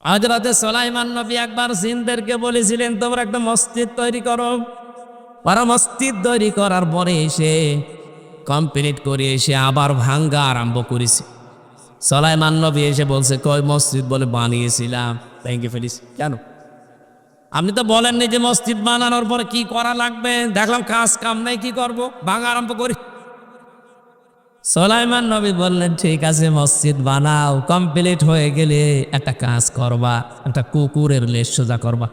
হযরতে সুলাইমান নবী একবার জিনদেরকে বলেছিলেন তোমরা একটা মসজিদ তৈরি করো। ওরা মসজিদ তৈরি করার পরে এসে কমপ্লিট করে এসে আবার ভাঙ্গা আরম্ভ করেছে। সুলাইমান নবী এসে বলছে কই মসজিদ বলে বানিয়েছিলাম, ভেঙে ফেলিস কেন? আপনি তো বলেননি যে মসজিদ বানানোর পরে কি করা লাগবে, দেখলাম কাজ কাম নেই, কি করব, ভাঙা আরম্ভ করি। সুলাইমান নবী বললেন ঠিক আছে মসজিদ বানাও, কমপ্লিট হয়ে গেলে একটা কাজ করবা, একটা কুকুরের লেজ সোজা করবা।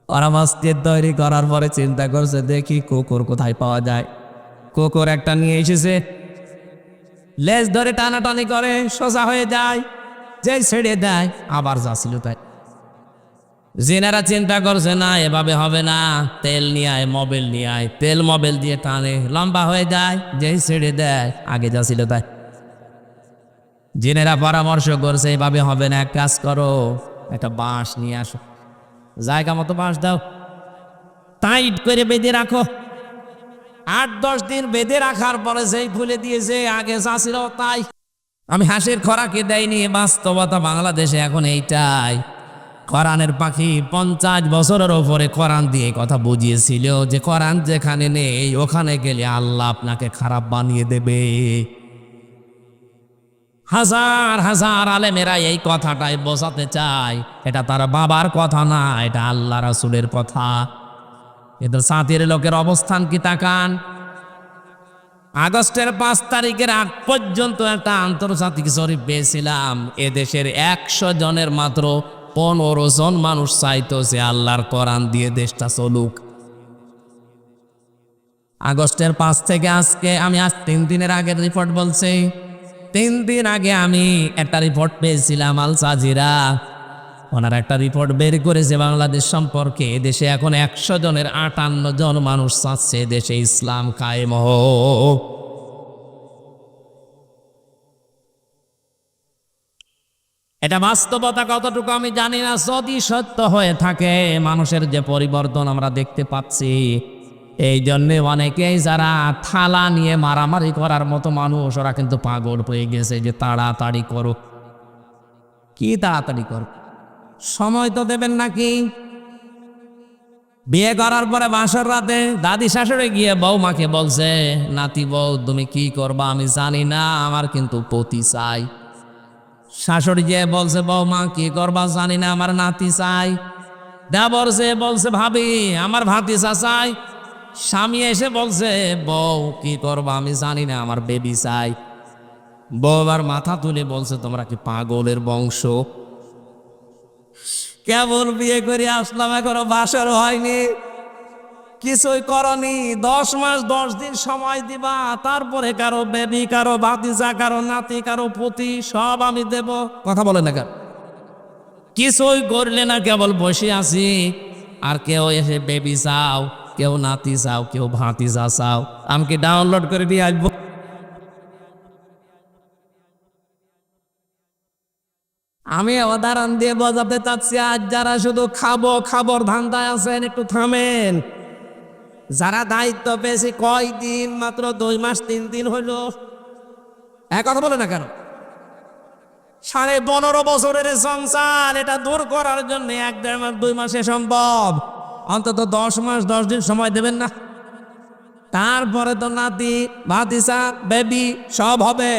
ওরা মসজিদ তৈরি করার পরে চিন্তা করছে দেখি কুকুর কোথায় পাওয়া যায়। কুকুর একটা নিয়ে এসেছে, লেজ ধরে টানাটানি করে সোজা হয়ে যায়, যেই ছেড়ে দেয় আবার যাচ্ছিল তাই। জিনেরা চিন্তা করছে না এভাবে হবে না, তেল নিয়ে আয়, মোবিল নিয়ে আয়, তেল মোবিল দিয়ে টানে লম্বা হয়ে যায়, যেই ছেড়ে দেয় আগে যাচ্ছিল তাই। জিনেরা পরামর্শ করছে এভাবে হবে না, এক কাজ করো একটা বাঁশ নিয়ে আসো, জায়গা মতো বাঁশ দাও, টাইট করে বেঁধে রাখো। 8-10 দিন বেঁধে রাখার পরে যেই ফুলে দিয়েছে আগে যা ছিল তাই। আমি হাসির খোরাকি দেয়নি, বাস্তবতা বাংলাদেশে এখন এইটাই। কোরআনের পাখি 50 বছরের ওপরে কোরআন দিয়ে কথা বুঝিয়েছিল যে কোরআন যেখানে নেই ওখানে গেলে আল্লাহ আপনাকে খারাপ বানিয়ে দেবে। হাজার হাজার আলেমেরা এই কথাটাই বোঝাতে চায় এটা তার বাবার কথা না, এটা আল্লাহ রাসূলের কথা। কিন্তু সাথীর লোকের অবস্থান কি তাকান। আগস্টের 5 তারিখের আগ পর্যন্ত একটা আন্তর্জাতিক জরিপ পেয়েছিলাম, এদেশের 100 জনের মাত্র 15 জন মানুষ চাইতো যে আল্লাহর কোরআন দিয়ে দেশটা চলুক। আগস্টের 5 থেকে আজকে আমি 3 দিনের আগের রিপোর্ট বলছি। 3 দিন আগে আমি একটা রিপোর্ট পেয়েছিলাম আল জাজিরা, ওনারা একটা রিপোর্ট বের করেছে বাংলাদেশ সম্পর্কে। দেশে এখন 100 জনের 58 জন মানুষ চাচ্ছে দেশে ইসলাম কায়েম হোক। এটা বাস্তবতা কতটুকু আমি জানি না, যদি সত্য হয়ে থাকে মানুষের যে পরিবর্তন আমরা দেখতে পাচ্ছি, এই জন্যে অনেকেই যারা থালা নিয়ে মারামারি করার মতো মানুষ ওরা কিন্তু পাগল হয়ে গেছে যে তাড়াতাড়ি করো। কি তাড়াতাড়ি করো? সময় তো দেবেন নাকি? বিয়ে করার পরে বাসর রাতে দাদি শাশুড়ি গিয়ে বৌমাকে বলছে নাতি বউ তুমি কি করবা আমি জানি না, আমার কিন্তু পতি চাই। শাশুড়ি যে বলছে বৌমা কি করবা জানি না, আমার নাতি চাই। দেবর যে বলছে ভাবি আমার ভাতিজা চাই। স্বামী এসে বলছে বউ কি করবা আমি জানি না, আমার বেবি চাই। বউ আর মাথা তুলে বলছে তোমরা কি পাগলের বংশ? কেবল বিয়ে করে আসলাম, এখনো বাসর হয়নি, কিছুই করনি। 10 মাস 10 দিন সময় দিবা, তারপরে কারো বেবি, কারো ভাতিজা, কারো নাতি, কারো পতি সব আমি দেব। কথা বলে না কেন? কিছুই করলে না, কেবল বসে আছি। আর কেউ এসে বেবি চাও, কেউ নাতি চাও, কেউ ভাতিজা চাও, আমাকে ডাউনলোড করে দিয়ে আসবো। আমি উদাহরণ দিয়ে বোঝাতে চাচ্ছি, আজ যারা শুধু খাবো খাবর ধান্দায় আছেন একটু থামেন। যারা দায়িত্ব পেয়েছে কয়দিন, মাত্র 2 মাস 3 দিন হইল। এক কথা বলে না কেন? 15.5 বছরের সংসার, এটা দূর করার জন্য 1-1.5 মাস 2 মাসে সম্ভব, অন্তত 10 মাস 10 দিন সময় দেবেন না? তারপরে তো নাতি ভাতিজা বেবি সব হবে।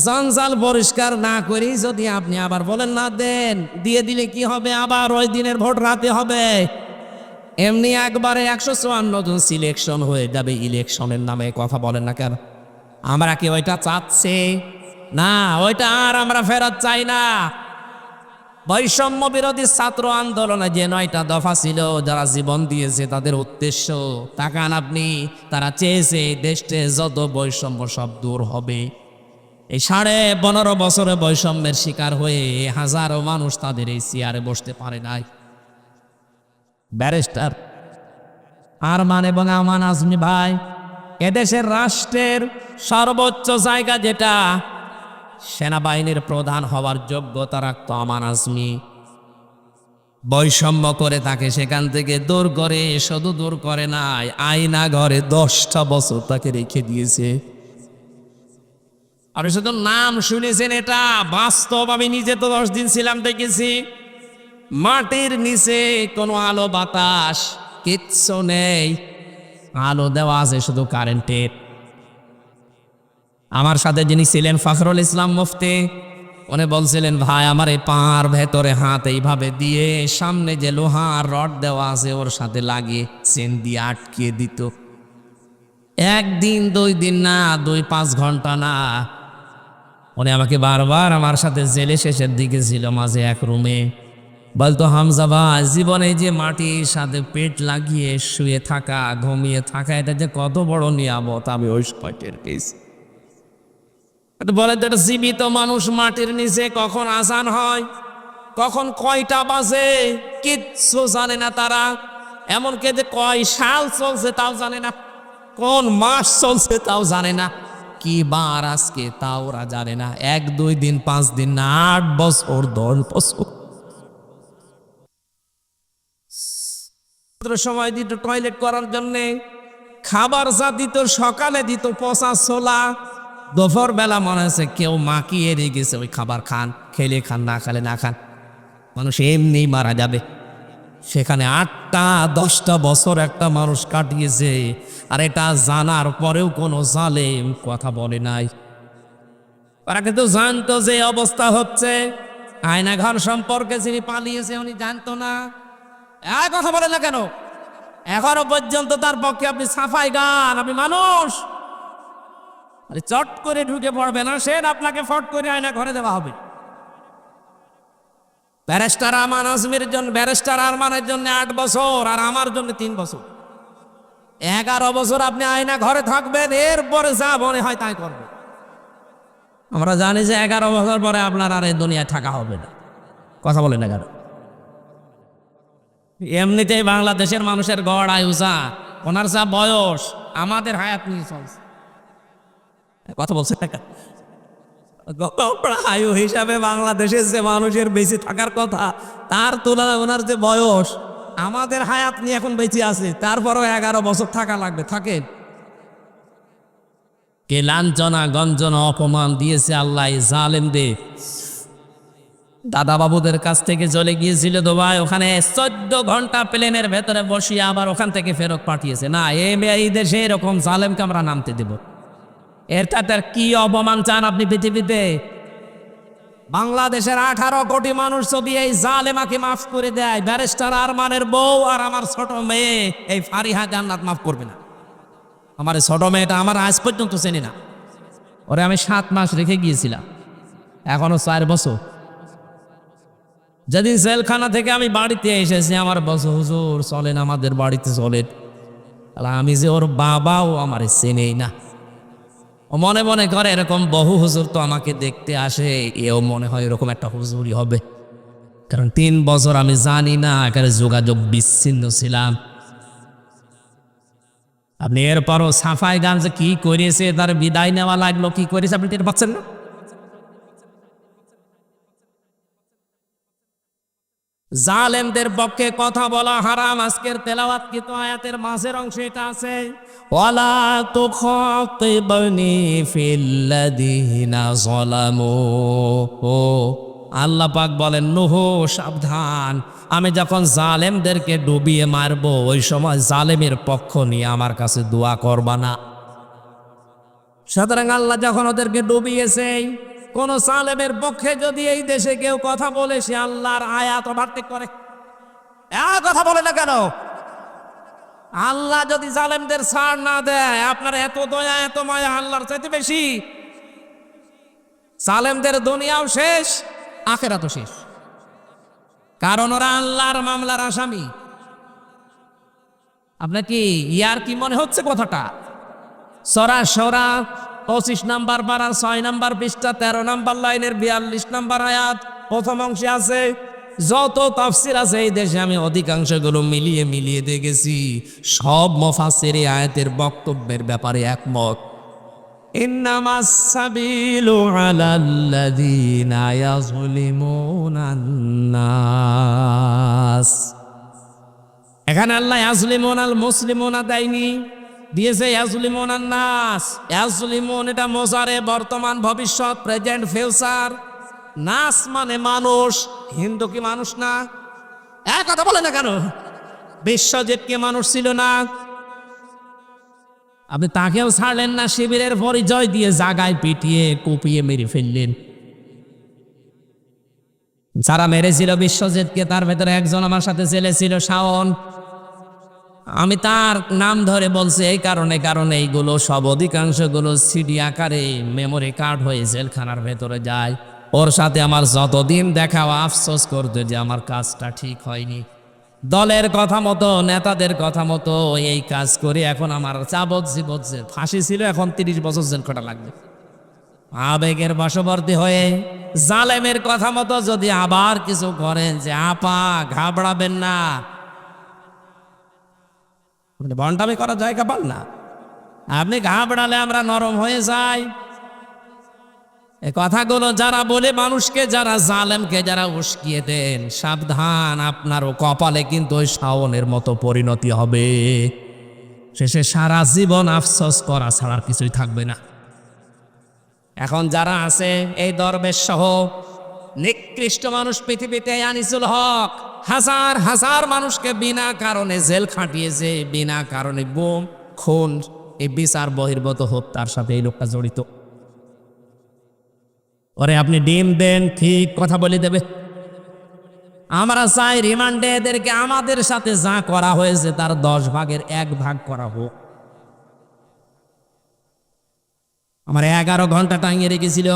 সংসার পরিষ্কার না করি যদি আপনি আবার বলেন না দেন, দিয়ে দিলে কি হবে, আবার ওই দিনের ভোট রাতে হবে। এমনি একবারে 154 জন সিলেকশন হয়ে যাবে ইলেকশনের নামে। কথা বলেন না কেন? আমরা কি ওইটা চাচ্ছি? না, ওইটা আর আমরা ফেরত চাই না। বৈষম্য বিরোধী ছাত্র আন্দোলনে যে 9টা দফা ছিল, যারা জীবন দিয়েছে তাদের উদ্দেশ্য তাকান আপনি, তারা চেয়েছে দেশে যত বৈষম্য সব দূর হবে। এই 15.5 বছরে বৈষম্যের শিকার হয়ে হাজারো মানুষ তাদের এই চেয়ারে বসতে পারে নাই। ব্যারিস্টার আরমান এবং আমান আজমি ভাই, এদেশের রাষ্ট্রের সর্বোচ্চ জায়গা যেটা, সেনাবাহিনীর প্রধান হওয়ার যোগ্যতা রাখত আমান আজমি। বৈষম্য করে তাকে সেখান থেকে দূর করে, শুধু দূর করে নাই, আয়না ঘরে 10টা বছর তাকে রেখে দিয়েছে। আপনি শুধু নাম শুনেছেন, এটা বাস্তব। আমি নিজে তো 10 দিন ছিলাম, দেখেছি। মাটির নিচে কোনো আলো বাতাস কিচ্ছু নেই, আলো দেওয়া আছে শুধু কারেন্টের। আমার সাথে যিনি ছিলেন ফখরুল ইসলাম মুফতি, উনি বলছিলেন, ভাই আমার এই পার ভেতরে হাত এইভাবে দিয়ে সামনে যে লোহার রড দেওয়া আছে ওর সাথে লাগিয়ে চেন দিয়ে আটকিয়ে দিত। 1 দিন 2 দিন না, 2-5 ঘন্টা না। উনি আমাকে বারবার, আমার সাথে জেলে শেষের দিকে ছিল মাঝে এক রুমে, বলতো, হামজা ভাই, জীবনে যে মাটির সাথে পেট লাগিয়ে শুয়ে থাকা, ঘুমিয়ে থাকা, এটা যে কত বড় নিয়ামত আমি ওই সময় টের পেয়েছি। বলে তো, একটা জীবিত মানুষ মাটির নিচে কখন আজান হয়, কখন কয়টা বাজে কিচ্ছু জানে না তারা। এমনকি যে কয় সাল চলছে তাও জানে না, কোন মাস চলছে তাও জানে না, কি বার আজকে তাও ওরা জানে না। 1-2 দিন 5 দিন না, 8 বছর 10 বছর সময় দিত টয়লেট করার জন্যে। খাবার যা দিত, সকালে দিত পচা ছোলা, দুপুর বেলা মনে হচ্ছে কেউ মাখিয়ে দিয়ে গেছে, ওই খাবার খান, খেলে খান, না খেলে না খান, মানুষ এমনি মারা যাবে। সেখানে 8টা-10টা বছর একটা মানুষ কাটিয়েছে, আর এটা জানার পরেও কোনো জালেম কথা বলে নাই। ওরা কিন্তু জানতো যে অবস্থা হচ্ছে। আয়নাঘর সম্পর্কে যিনি পালিয়েছে উনি জানতো না। কথা বলে না কেন? এখনো পর্যন্ত তার পক্ষে আপনি সাফাই গান, আপনি মানুষ, আরে চট করে ঢুকে পড়বে না, সে আপনাকে ফট করে আয়না ঘরে দেওয়া হবে। ব্যারিস্টার আরমান আজমির জন্য, ব্যারিস্টার আরমানের জন্য 8 বছর, আর আমার জন্য 3 বছর। 11 বছর আপনি আয়না ঘরে থাকবেন, এরপরে যা মনে হয় তাই করবেন। আমরা জানি যে 11 বছর পরে আপনার আর এই দুনিয়ায় থাকা হবে না। কথা বলে না কেন? এমনিতেই বাংলাদেশের মানুষের গড় আয়ু যা, ওনার যা বয়স, আমাদের হায়াত নিয়ে চলছে। কথা বলছে আয়ু হিসাবে বাংলাদেশের যে মানুষের বেঁচে থাকার কথা, তার তুলনায় ওনার যে বয়স, আমাদের হায়াত নিয়ে এখন বেঁচে আছে, তারপরও 11 বছর থাকা লাগবে। থাকেন। কে লাঞ্ছনা গঞ্জনা অপমান দিয়েছে আল্লাহ জালেমদের। দাদা বাবুদের কাছ থেকে চলে গিয়েছিল দুবাই, ওখানে 14 ঘন্টা প্লেনের ভেতরে বসিয়ে আবার ওখান থেকে ফেরত পাঠিয়েছে। না, এই দেশে এরকম জালেমকে আমরা নামতে দেব? এটা তার কি অপমান চান আপনি পৃথিবীতে? বাংলাদেশের 18 কোটি মানুষ যদি এই জালেমাকে মাফ করে দেয়, ব্যারিস্টার আরমানের বউ আর আমার ছোট মেয়ে এই ফারিহা জান্নাত মাফ করবে না। আমার ছোট মেয়েটা আমার আজ পর্যন্ত চেনে না, ওরে আমি 7 মাস রেখে গিয়েছিলাম, এখনো 4 বছর। যেদিন জেলখানা থেকে আমি বাড়িতে এসেছি, আমার বলছে, হুজুর চলেন আমাদের বাড়িতে চলেন। আমি যে ওর বাবাও আমার চেনেই না। ও মনে মনে করে এরকম বহু হুজুর তো আমাকে দেখতে আসে, এও মনে হয় এরকম একটা হুজুরই হবে। কারণ 3 বছর আমি জানি না, এখানে যোগাযোগ বিচ্ছিন্ন ছিলাম। আপনি এরপরও সাফাই গান যে কি করেছে, তার বিদায় নেওয়া লাগলো, কি করেছে আপনি টের পাচ্ছেন না? জালেমদের পক্ষে কথা বলা হারাম। আজকের তেলাওয়াতকৃত আয়াতের মাঝের অংশে এটা আছে, ওয়ালা তুখাতিবনি ফিল্লাযীনা যালামু। আল্লাহ পাক বলেন, নূহ সাবধান, আমি যখন জালেমদেরকে ডুবিয়ে মারবো, ওই সময় জালেমের পক্ষ নিয়ে আমার কাছে দোয়া করবা না। সুতরাং আল্লাহ যখন ওদেরকে ডুবিয়েছে, কোন জালেমের পক্ষে যদি এই দেশে কেউ কথা বলে, সে আল্লাহর আয়াত ওভারটেক করে। কথা বলে না কেন? আল্লাহ যদি জালেমদের ছাড় না দেয়, আপনার এত দয়া এত মায়া আল্লাহর চাইতে বেশি। জালেমদের দুনিয়াও শেষ, আখিরাতও শেষ, কারণ ওরা আল্লাহর মামলার আসামি। আপনার কি ইয়ার কি মনে হচ্ছে কথাটা? সূরা শুরা 25 নম্বর পারা 6 নম্বর পৃষ্ঠা 13 নম্বর লাইনের 42 নম্বর আয়াত প্রথম অংশে আছে। যত তাফসীর আছে এই দেশে আমি অধিকাংশগুলো মিলিয়ে মিলিয়ে দেখেছি, সব মুফাসসির এই আয়াতের বক্তব্যের ব্যাপারে একমত। ইন্নামাস সাবিলু আলাল্লাযীনা ইয়াযলিমুনান নাস। এখানে আল্লাহ ইয়াযলিমুনাল মুসলিমুনা দেয়নি, দিয়েছে ইয়াজলিমুন আন-নাস। ইয়াজলিমুন এটা মোজারে, বর্তমান, ভবিষ্যৎ, প্রেজেন্ট, ফিউচার। নাস মানে মানুষ। হিন্দু কি মানুষ না? এক কথা বলে না কেন? বিশ্বজিৎ কি মানুষ ছিল না? আপনি তাকেও ছাড়লেন না, শিবিরের পরিচয় দিয়ে জাগায় পিটিয়ে কুপিয়ে মেরে ফেললেন। যারা মেরেছিল বিশ্বজিৎকে তার ভেতরে একজন আমার সাথে জেলে ছিল, শাওন। আমি তার নাম ধরে বলছি এই কারণে, কারণ এইগুলো সব অধিকাংশগুলো সিডি আকারে মেমোরি কার্ড হয়ে জেলখানার ভেতরে যায়। ওর সাথে আমার যতদিন দেখা, আফসোস করতে যে আমার কাজটা ঠিক হয়নি। দলের কথা মতো, নেতাদের কথা মতো এই কাজ করে এখন আমার যাবজ্জীবন ফাঁসি ছিল, এখন 30 বছর জেল খাটা লাগবে। আবেগের বশবর্তী হয়ে জালেমের কথা মতো যদি আবার কিছু করেন, যে আপা ঘাবড়াবেন না, বন্টামি করার জায়গা পান না। আপনি ঘাবড়ালে আমরা নরম হয়ে যাই। এই কথাগুলো যারা বলে মানুষকে, যারা জালেমকে যারা উস্কিয়ে দেন, সাবধান, আপনারও কপালে কিন্তু ওই শাওনের মতো পরিণতি হবে। শেষে সারা জীবন আফসোস করা ছাড়া আর কিছুই থাকবে না। এখন যারা আছে এই দরবেশ সহ নিকৃষ্ট মানুষ পৃথিবীতে, আনিসুল হক হাজার হাজার মানুষকে বিনা কারণে জেল খাটিয়েছে, বিনা কারণে গুম, খুন, এই বিচার বহির্ভূত হত্যার সাথে এই লোকটা জড়িত। ওরে আপনি ডিম দেন, ঠিক কথা বলে দেবে। আমরা চাই রিমান্ডে এদেরকে আমাদের সাথে যা করা হয়েছে তার 10 ভাগের 1 ভাগ করা হোক। আমার 11 ঘন্টা টাঙিয়ে রেখেছিল,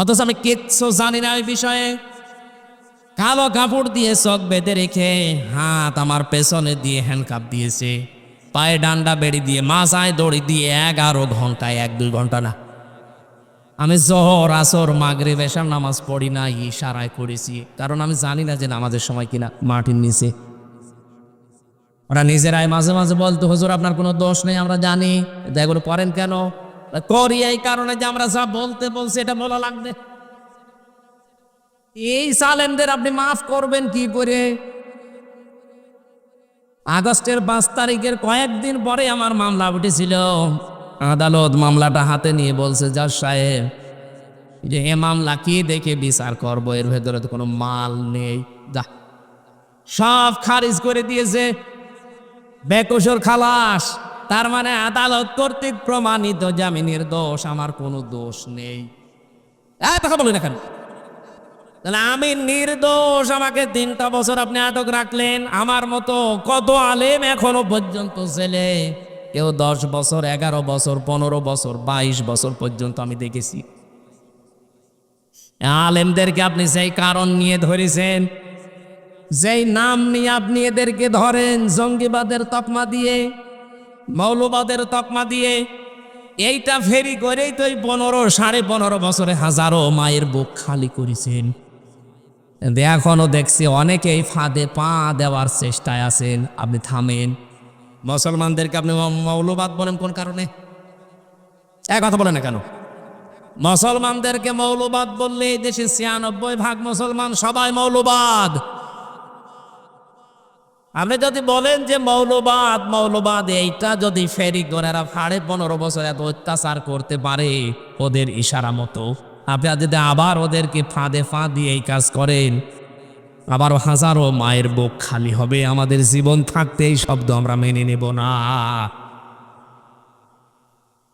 অথচ আমি কিচ্ছু জানি না ওই বিষয়ে। কালো কাপড় দিয়ে চোখ বেঁধে রেখে হাত আমার পেছনে দিয়ে হ্যান্ডকাপ দিয়েছে, পায়ে ডান্ডা বেড়ি দিয়ে, মাথায় দড়ি দিয়ে 11 ঘন্টায়, 1-2 ঘন্টা না। আমি জোহর, আসর, মাগরিব, এশার নামাজ পড়ি না, ইশারায় করেছি, কারণ আমি জানি না যে নামাজের সময় কিনা। মাটির নিচে ওরা নিজেরাই মাঝে মাঝে বলতো, হুজুর আপনার কোনো দোষ নেই, আমরা জানি, এগুলো করেন কেন? করি এই কারণে যে আমরা যা বলতে বলছি এটা বলা লাগবে। এই সালেমদের আপনি মাফ করবেন কি করে? আগস্টের 5 তারিখের কয়েকদিন পরে আমার মামলা উঠেছিল। আদালত মামলাটা হাতে নিয়ে বলছে, জজ সাহেব যে এ মামলা কি দেখে বিচার করবো, এর ভেতরে তো কোনো মাল নেই, যা সব খারিজ করে দিয়েছে, বেকসুর খালাস। তার মানে আদালত কর্তৃক প্রমাণিত যে আমি নির্দোষ, আমার কোনো দোষ নেই। কথা বলি না কেন? তাহলে আমি নির্দোষ, আমাকে 3টা বছর আপনি আটক রাখলেন। আমার মতো কত আলেম এখনো পর্যন্ত জেলে, কেউ 10 বছর, 11 বছর, 15 বছর, 22 বছর পর্যন্ত আমি দেখেছি। আলেমদেরকে আপনি সেই কারণ নিয়ে ধরেছেন, যেই নাম নিয়ে আপনি এদেরকে ধরেন, জঙ্গিবাদের তকমা দিয়ে, মৌলবাদের তকমা দিয়ে, এইটা ফেরি করেই তো 15-15.5 বছরে হাজারো মায়ের বুক খালি করেছেন। এখনো দেখছি অনেকেই ফাঁদে পা দেওয়ার চেষ্টায় আছেন, আপনি থামেন। মুসলমানদেরকে আপনি মৌলবাদ বলেন কোন কারণে? এক কথা বলে না কেন? মুসলমানদেরকে মৌলবাদ বললে এই দেশে 96 ভাগ মুসলমান সবাই মৌলবাদ। আপনি যদি বলেন যে মৌলবাদ মৌলবাদ, এইটা যদি ফেরি করে 15.5 বছর এত অত্যাচার করতে পারে ওদের ইশারা মতো, আপনি যদি আবার ওদেরকে ফাঁদে ফাঁদ দিয়ে এই কাজ করেন, আবারও হাজারো মায়ের বুক খালি হবে। আমাদের জীবন থাকতে এই শব্দ আমরা মেনে নেব না।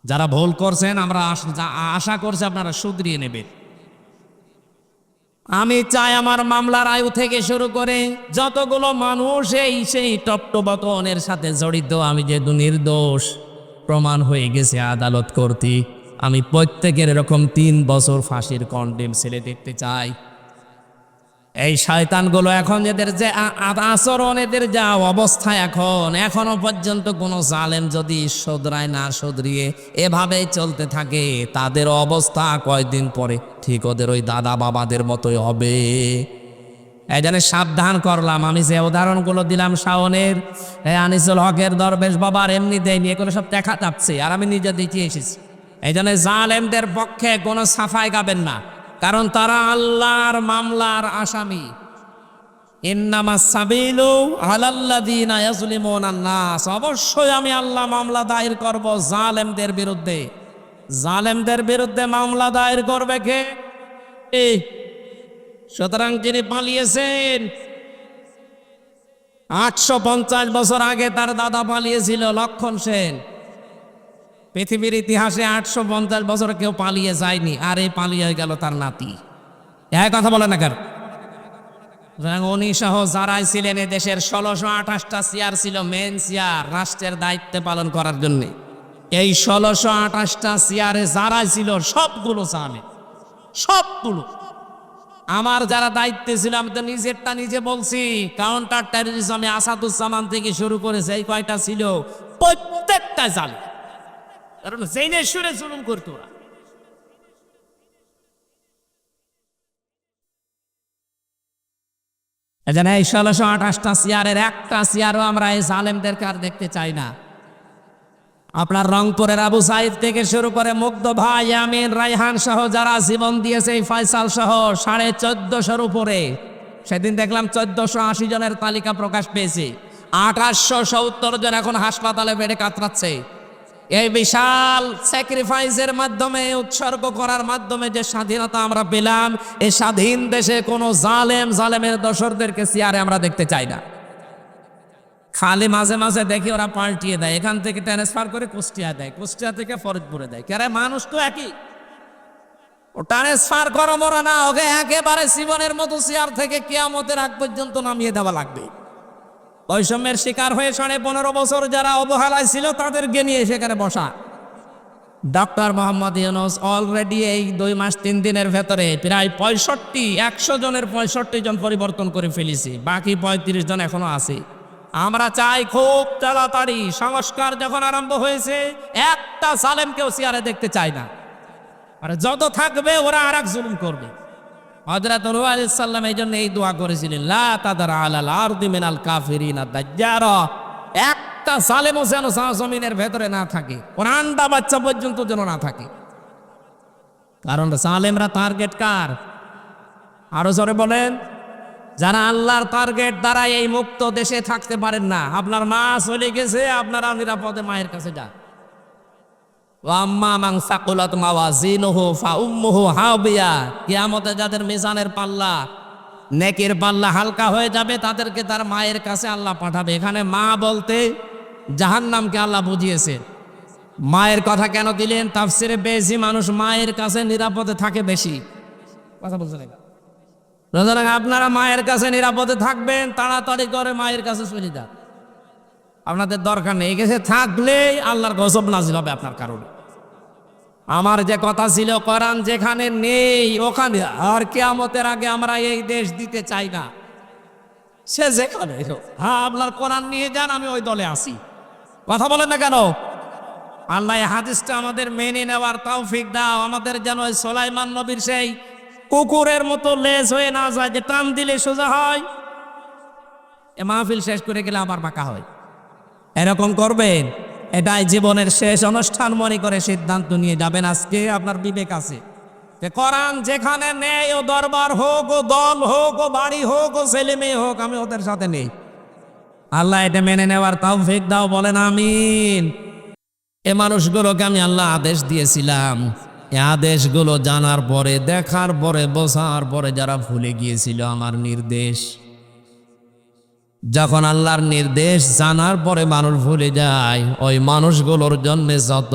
যারা ভুল করছেন আমরা আশা করছি আপনারা শুধরিয়ে নেবেন। আমি চাই আমার মামলার আয়ু থেকে শুরু করে যতগুলো মানুষ সেই টপটপতনের সাথে জড়িত, আমি যেহেতু নির্দোষ প্রমাণ হয়ে গেছে আদালত কর্তৃক, আমি প্রত্যেকের এরকম 3 বছর ফাঁসির কন্ডেম ছেলে দেখতে চাই। এই শয়তানগুলো এখন এদের যে আচরণ, এদের যা অবস্থা, এখনো পর্যন্ত কোনো জালেম যদি শুধরায় না শুধরিয়ে এভাবেই চলতে থাকে, তাদের অবস্থা কয়েকদিন পরে ঠিক ওদের ওই দাদা বাবাদের মতোই হবে। এই জন্য সাবধান করলাম। আমি যে উদাহরণগুলো দিলাম শাওনের, আনিসুল হকের, দরবেশ বাবার, এমনি দেয়নি, এগুলো সব দেখা যাচ্ছে, আর আমি নিজে দেখিয়ে এসেছি। এই জন্য জালেমদের পক্ষে কোনো সাফাই গাবেন না, কারণ তারা আল্লাহর মামলার আসামি। ইন্নামাস সাবিলু আলাল্লাযিনা ইয়াজলিমুনান নাস, অবশ্যই আমি আল্লাহ মামলা দায়ের করব জালেমদের বিরুদ্ধে। জালেমদের বিরুদ্ধে মামলা দায়ের করবে কে? সুতরাং যিনি পালিয়েছেন 850 বছর আগে তার দাদা পালিয়েছিল, লক্ষণ সেন। পৃথিবীর ইতিহাসে 850 বছর কেউ পালিয়ে যায়নি, আর এই পালিয়ে গেল তার নাতি। এক কথা বলে না কেন? উনি সহ যারাই ছিলেন এ দেশের 1628টা চেয়ার ছিল মেন চেয়ার রাষ্ট্রের দায়িত্ব পালন করার জন্য। এই 1628টা চেয়ারে যারাই ছিল সবগুলো জানে, সবগুলো। আমার যারা দায়িত্বে ছিল, আমি তো নিজেরটা নিজে বলছি, কাউন্টার টেররিজমে আসাদুজ্জামান থেকে শুরু করে যেই কয়টা ছিল প্রত্যেকটা জানে, কারণ জেনে শুনে জুলুম করতো ওরা। এজন্য এই 1628টা চেয়ারের একটা চেয়ারও আমরা এই জালেমদের কার দেখতে চাই না। আপনার রংপুরের আবু সাইদ থেকে শুরু করে মুগ্ধ ভাই, আমিন, রায়হান সহ যারা জীবন দিয়েছে, এই ফয়সাল সহ 1450-র উপরে। সেদিন দেখলাম 1480 জনের তালিকা প্রকাশ পেয়েছে। 2870 জন এখন হাসপাতালে বেডে কাতরাচ্ছে। এই বিশাল স্যাক্রিফাইসের মাধ্যমে, উৎসর্গ করার মাধ্যমে যে স্বাধীনতা আমরা পেলাম, এই স্বাধীন দেশে কোনো জালেমের দোসরদেরকে চেয়ারে আমরা দেখতে চাই না। খালি মাঝে মাঝে দেখি ওরা পাল্টিয়ে দেয়, এখান থেকে ট্রান্সফার করে কুষ্টিয়া দেয়, কুষ্টিয়া থেকে ফরিদপুরে দেয়। কেন? মানুষ তো একই, ও ট্রান্সফার করো মোরা না, ওকে একেবারে জীবনের মতো চেয়ার থেকে কিয়ামতের আগ পর্যন্ত নামিয়ে দেওয়া লাগবে। বৈষম্যের শিকার হয়ে 15.5 বছর যারা অবহেলায় ছিল তাদেরকে নিয়ে সেখানে বসা। ডক্টর মোহাম্মদ ইউনূস অলরেডি এই 2 মাস 3 দিনের ভেতরে প্রায় 100 জনের 65 জন পরিবর্তন করে ফেলেছি, বাকি 35 জন এখনো আছে। আমরা চাই খুব তাড়াতাড়ি সংস্কার যখন আরম্ভ হয়েছে, একটা জালেমকেও চেয়ারে দেখতে চাই না। আর যত থাকবে ওরা আর এক জুলুম করবে। হযরত নূহ আলাইহিস সালাম এই জন্য এই দোয়া করেছিলেন, লা তাদার আলাল আরদি মিনাল কাফিরিনা দাজ্জারা, একটা জালেমও যেন জমিনের ভেতরে না থাকে, কোরআনটা বাচ্চা পর্যন্ত যেন না থাকে। কারণ জালেমরা টার্গেট কার? আরো জোরে বলেন। যারা আল্লাহর টার্গেট, দ্বারা এই মুক্ত দেশে থাকতে পারেন না। আপনার মা চলে গেছে, আপনারা নিরাপদে মায়ের কাছে যান। ওয়াম্মা মান সাকুলাত মাওয়াজিনুহু ফাউম্মুহু হাবিয়া, কিয়ামতে যাদের মিজানের পাল্লা, নেকির পাল্লা হালকা হয়ে যাবে, তাদেরকে তার মায়ের কাছে আল্লাহ পাঠাবে। এখানে মা বলতে জাহান্নামকে আল্লাহ বুঝিয়েছে। মায়ের কথা কেন দিলেন? তাফসিরে বেশি মানুষ মায়ের কাছে নিরাপদে থাকে বেশি। কথা বলছেন না? সুতরাং আপনারা মায়ের কাছে নিরাপদে থাকবেন, তাড়াতাড়ি করে মায়ের কাছে চলে যান। আপনাদের দরকার নেই, এখানে থাকলেই আল্লাহর গজব নাজিল হবে আপনার কারণে। আমার যে কথা ছিল, কোরআন যেখানে নেই ওখানে আর কিয়ামতের আগে আমরা এই দেশ দিতে চাই না। সে যেখানে, হ্যাঁ আপনার কোরআন নিয়ে যান, আমি ওই দলে আসি। কথা বলেন না কেন? আল্লাহ এই হাদিসটা আমাদের মেনে নেওয়ার তৌফিক দাও। আমাদের যেন ওই সুলাইমান নবীর সেই কুকুরের মতো লেজ হয়ে না যায়, যে টান দিলে সোজা হয়, এ মাহফিল শেষ করে গেলে আবার বাঁকা হয়। এরকম করবেন, এটাই জীবনের শেষ অনুষ্ঠান মনে করে সিদ্ধান্ত নিয়ে যাবেন। আজকে আপনার বিবেক আছে যে কোরআন যেখানে নেই, ও দরবার হোক, ও দল হোক, ও বাড়ি হোক, ও ছেলে মেয়ে হোক, আমি ওদের সাথে নেই। আল্লাহ এটা মেনে নেওয়ার তৌফিক দাও, বলেন আমিন। এ মানুষগুলোকে আমি আল্লাহ আদেশ দিয়েছিলাম, এ আদেশগুলো জানার পরে, দেখার পরে, বোঝার পরে যারা ভুলে গিয়েছিল আমার নির্দেশ, যখন আল্লাহর নির্দেশ জানার পরে মানুষ ভুলে যায়, ওই মানুষগুলোর জন্য যত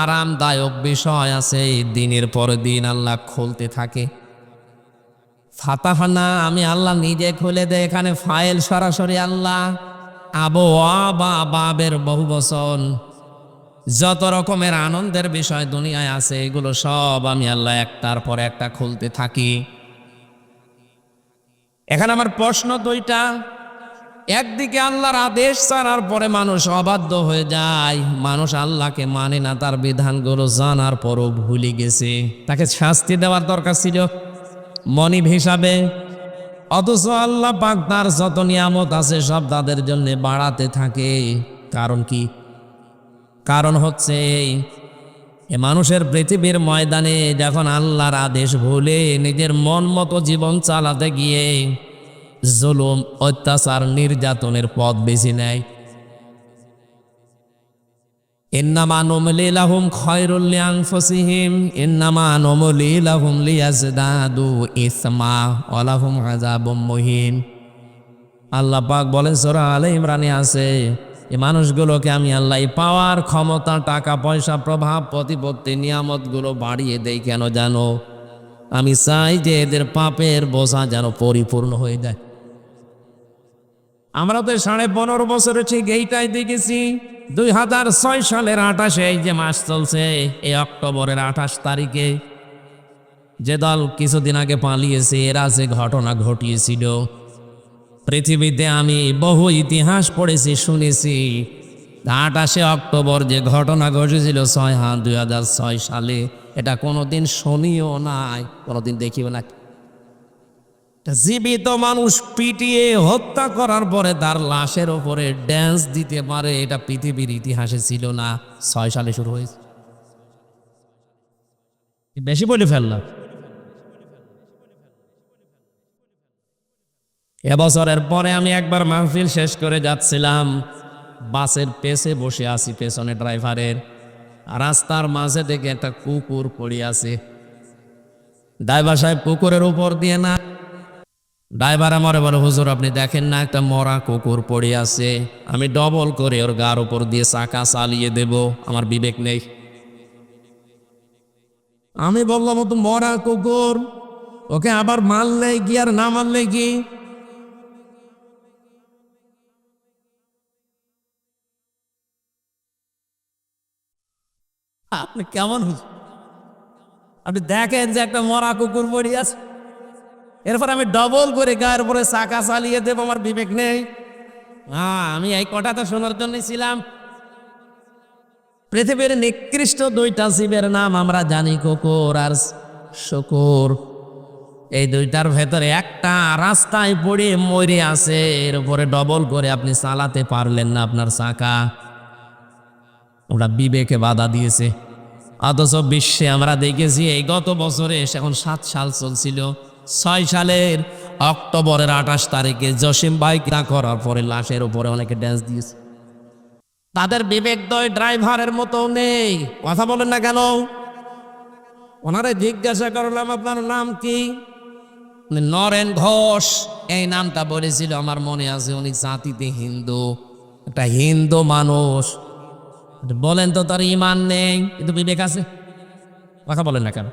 আরামদায়ক বিষয় আছে দিনের পরে দিন আল্লাহ খুলতে থাকে। ফাতাহনা আমি আল্লাহ নিজে খুলে দেয়। এখানে ফাইল সরাসরি আল্লাহ, আবু বা বাবের বহু বচন, যত রকমের আনন্দের বিষয় দুনিয়ায় আছে এগুলো সব আমি আল্লাহ একটার পর একটা খুলতে থাকি। এখানে আমার প্রশ্ন 2টা। একদিকে আল্লাহর আদেশ জানার পরে মানুষ অবাধ্য হয়ে যায়, মানুষ আল্লাহকে মানে না, তার বিধানগুলো জানার পরও ভুলে গেছে। তাকে শাস্তি দেওয়ার দরকার ছিল মনিব হিসাবে, অথচ আল্লাহ পাক তার যত নিয়ামত আছে সব তাদের জন্য বাড়াতে থাকে। কারণ কি? কারণ হচ্ছে এ মানুষের পৃথিবীর ময়দানে যখন আল্লাহর আদেশ ভুলে নিজের মন মতো জীবন চালাতে গিয়ে জুলুম, অত্যাচার, নির্যাতনের পথ বেছে নেয়। ইন্নামা নুমলি লাহুম খায়রুল লিআনফুসিহিম ইন্নামা নুমলি লাহুম লিয়াজদাদু ইসমা ওয়া লাহুম আযাবুম মুহিন। আল্লাহ পাক বলেন সূরা আলে ইমরানে আছে, এই মানুষগুলোকে আমি আল্লাহ পাওয়ার ক্ষমতা, টাকা পয়সা, প্রভাব, প্রতিপত্তি, নিয়ামতগুলো বাড়িয়ে দেই কেন জানো? আমি চাই যে এদের পাপের বোঝা যেন পরিপূর্ণ হয়ে যায়। আমরা তো 15.5 বছরে ঠিক এইটাই দেখেছি। 2006 সালের 28 এই যে মাস চলছে, এই অক্টোবরের 28 তারিখে যে দল কিছুদিন আগে পালিয়েছে, এরা যে ঘটনা ঘটিয়েছিল, পৃথিবীতে আমি বহু ইতিহাস পড়েছি, শুনেছি। 28 অক্টোবর যে ঘটনা ঘটেছিল 2006 সালে, এটা কোনোদিন শুনিও নাই, কোনোদিন দেখিও না। জীবিত মানুষ পিটিয়ে হত্যা করার পরে তার লাশের ওপরে ড্যান্স দিতে পারে, এটা পৃথিবীর ইতিহাসে ছিল না। 6 সালে শুরু হয়েছে। বেশি বলে ফেললাম। এবছরের পরে আমি একবার মাহফিল শেষ করে যাচ্ছিলাম, বাসের পেছে বসে আছি, পেছনে ড্রাইভারের। রাস্তার মাঝে দেখে একটা কুকুর পড়ে আছে। ড্রাইভার সাহেব কুকুরের উপর দিয়ে না, ড্রাইভার আমারে বলে, হুজুর আপনি দেখেন না একটা মরা কুকুর পড়ে আছে, আমি ডবল করে ওর গার উপর দিয়ে চাকা চালিয়ে দেব, আমার বিবেক নেই। আমি বললাম তো মরা কুকুর, ওকে আবার মারলে কি আর না মারলে কি? আপনি কেমন, আপনি দেখেন যে একটা মরা কুকুর পড়ে আছে, এরপর আমি ডবল করে গায়ের উপরে চাকা চালিয়ে দেব, আমার বিবেক নেই? আমি এই কথাটা শোনার জন্য ছিলাম। পৃথিবীর নিকৃষ্ট 2টা জীবের নাম আমরা জানি, কুকুর আর শূকর। এই 2টার ভেতরে একটা রাস্তায় পড়ে মরে আছে, এর উপরে ডবল করে আপনি চালাতে পারলেন না আপনার চাকা, ওটা বিবেকে বাধা দিয়েছে। অথচ বিশ্বে আমরা দেখেছি এই গত বছরে, এখন 7 সাল চলছিল, 6 সালের অক্টোবরের 28 তারিখে জসিম ভাই কিনা করার পরে লাশের উপরে অনেকে ড্যান্স দিয়েছে। তাদের বিবেক দয় ড্রাইভারের মতো নেই। কথা বলেন না কেন? ওনারে জিজ্ঞাসা করলাম আপনার নাম কি? নরেন ঘোষ এই নামটা বলেছিল, আমার মনে আছে। উনি জাতিতে হিন্দু, একটা হিন্দু মানুষ। বলেন তো তার ইমান নেই, কিন্তু বিবেক আছে? কথা বলেন না কেন?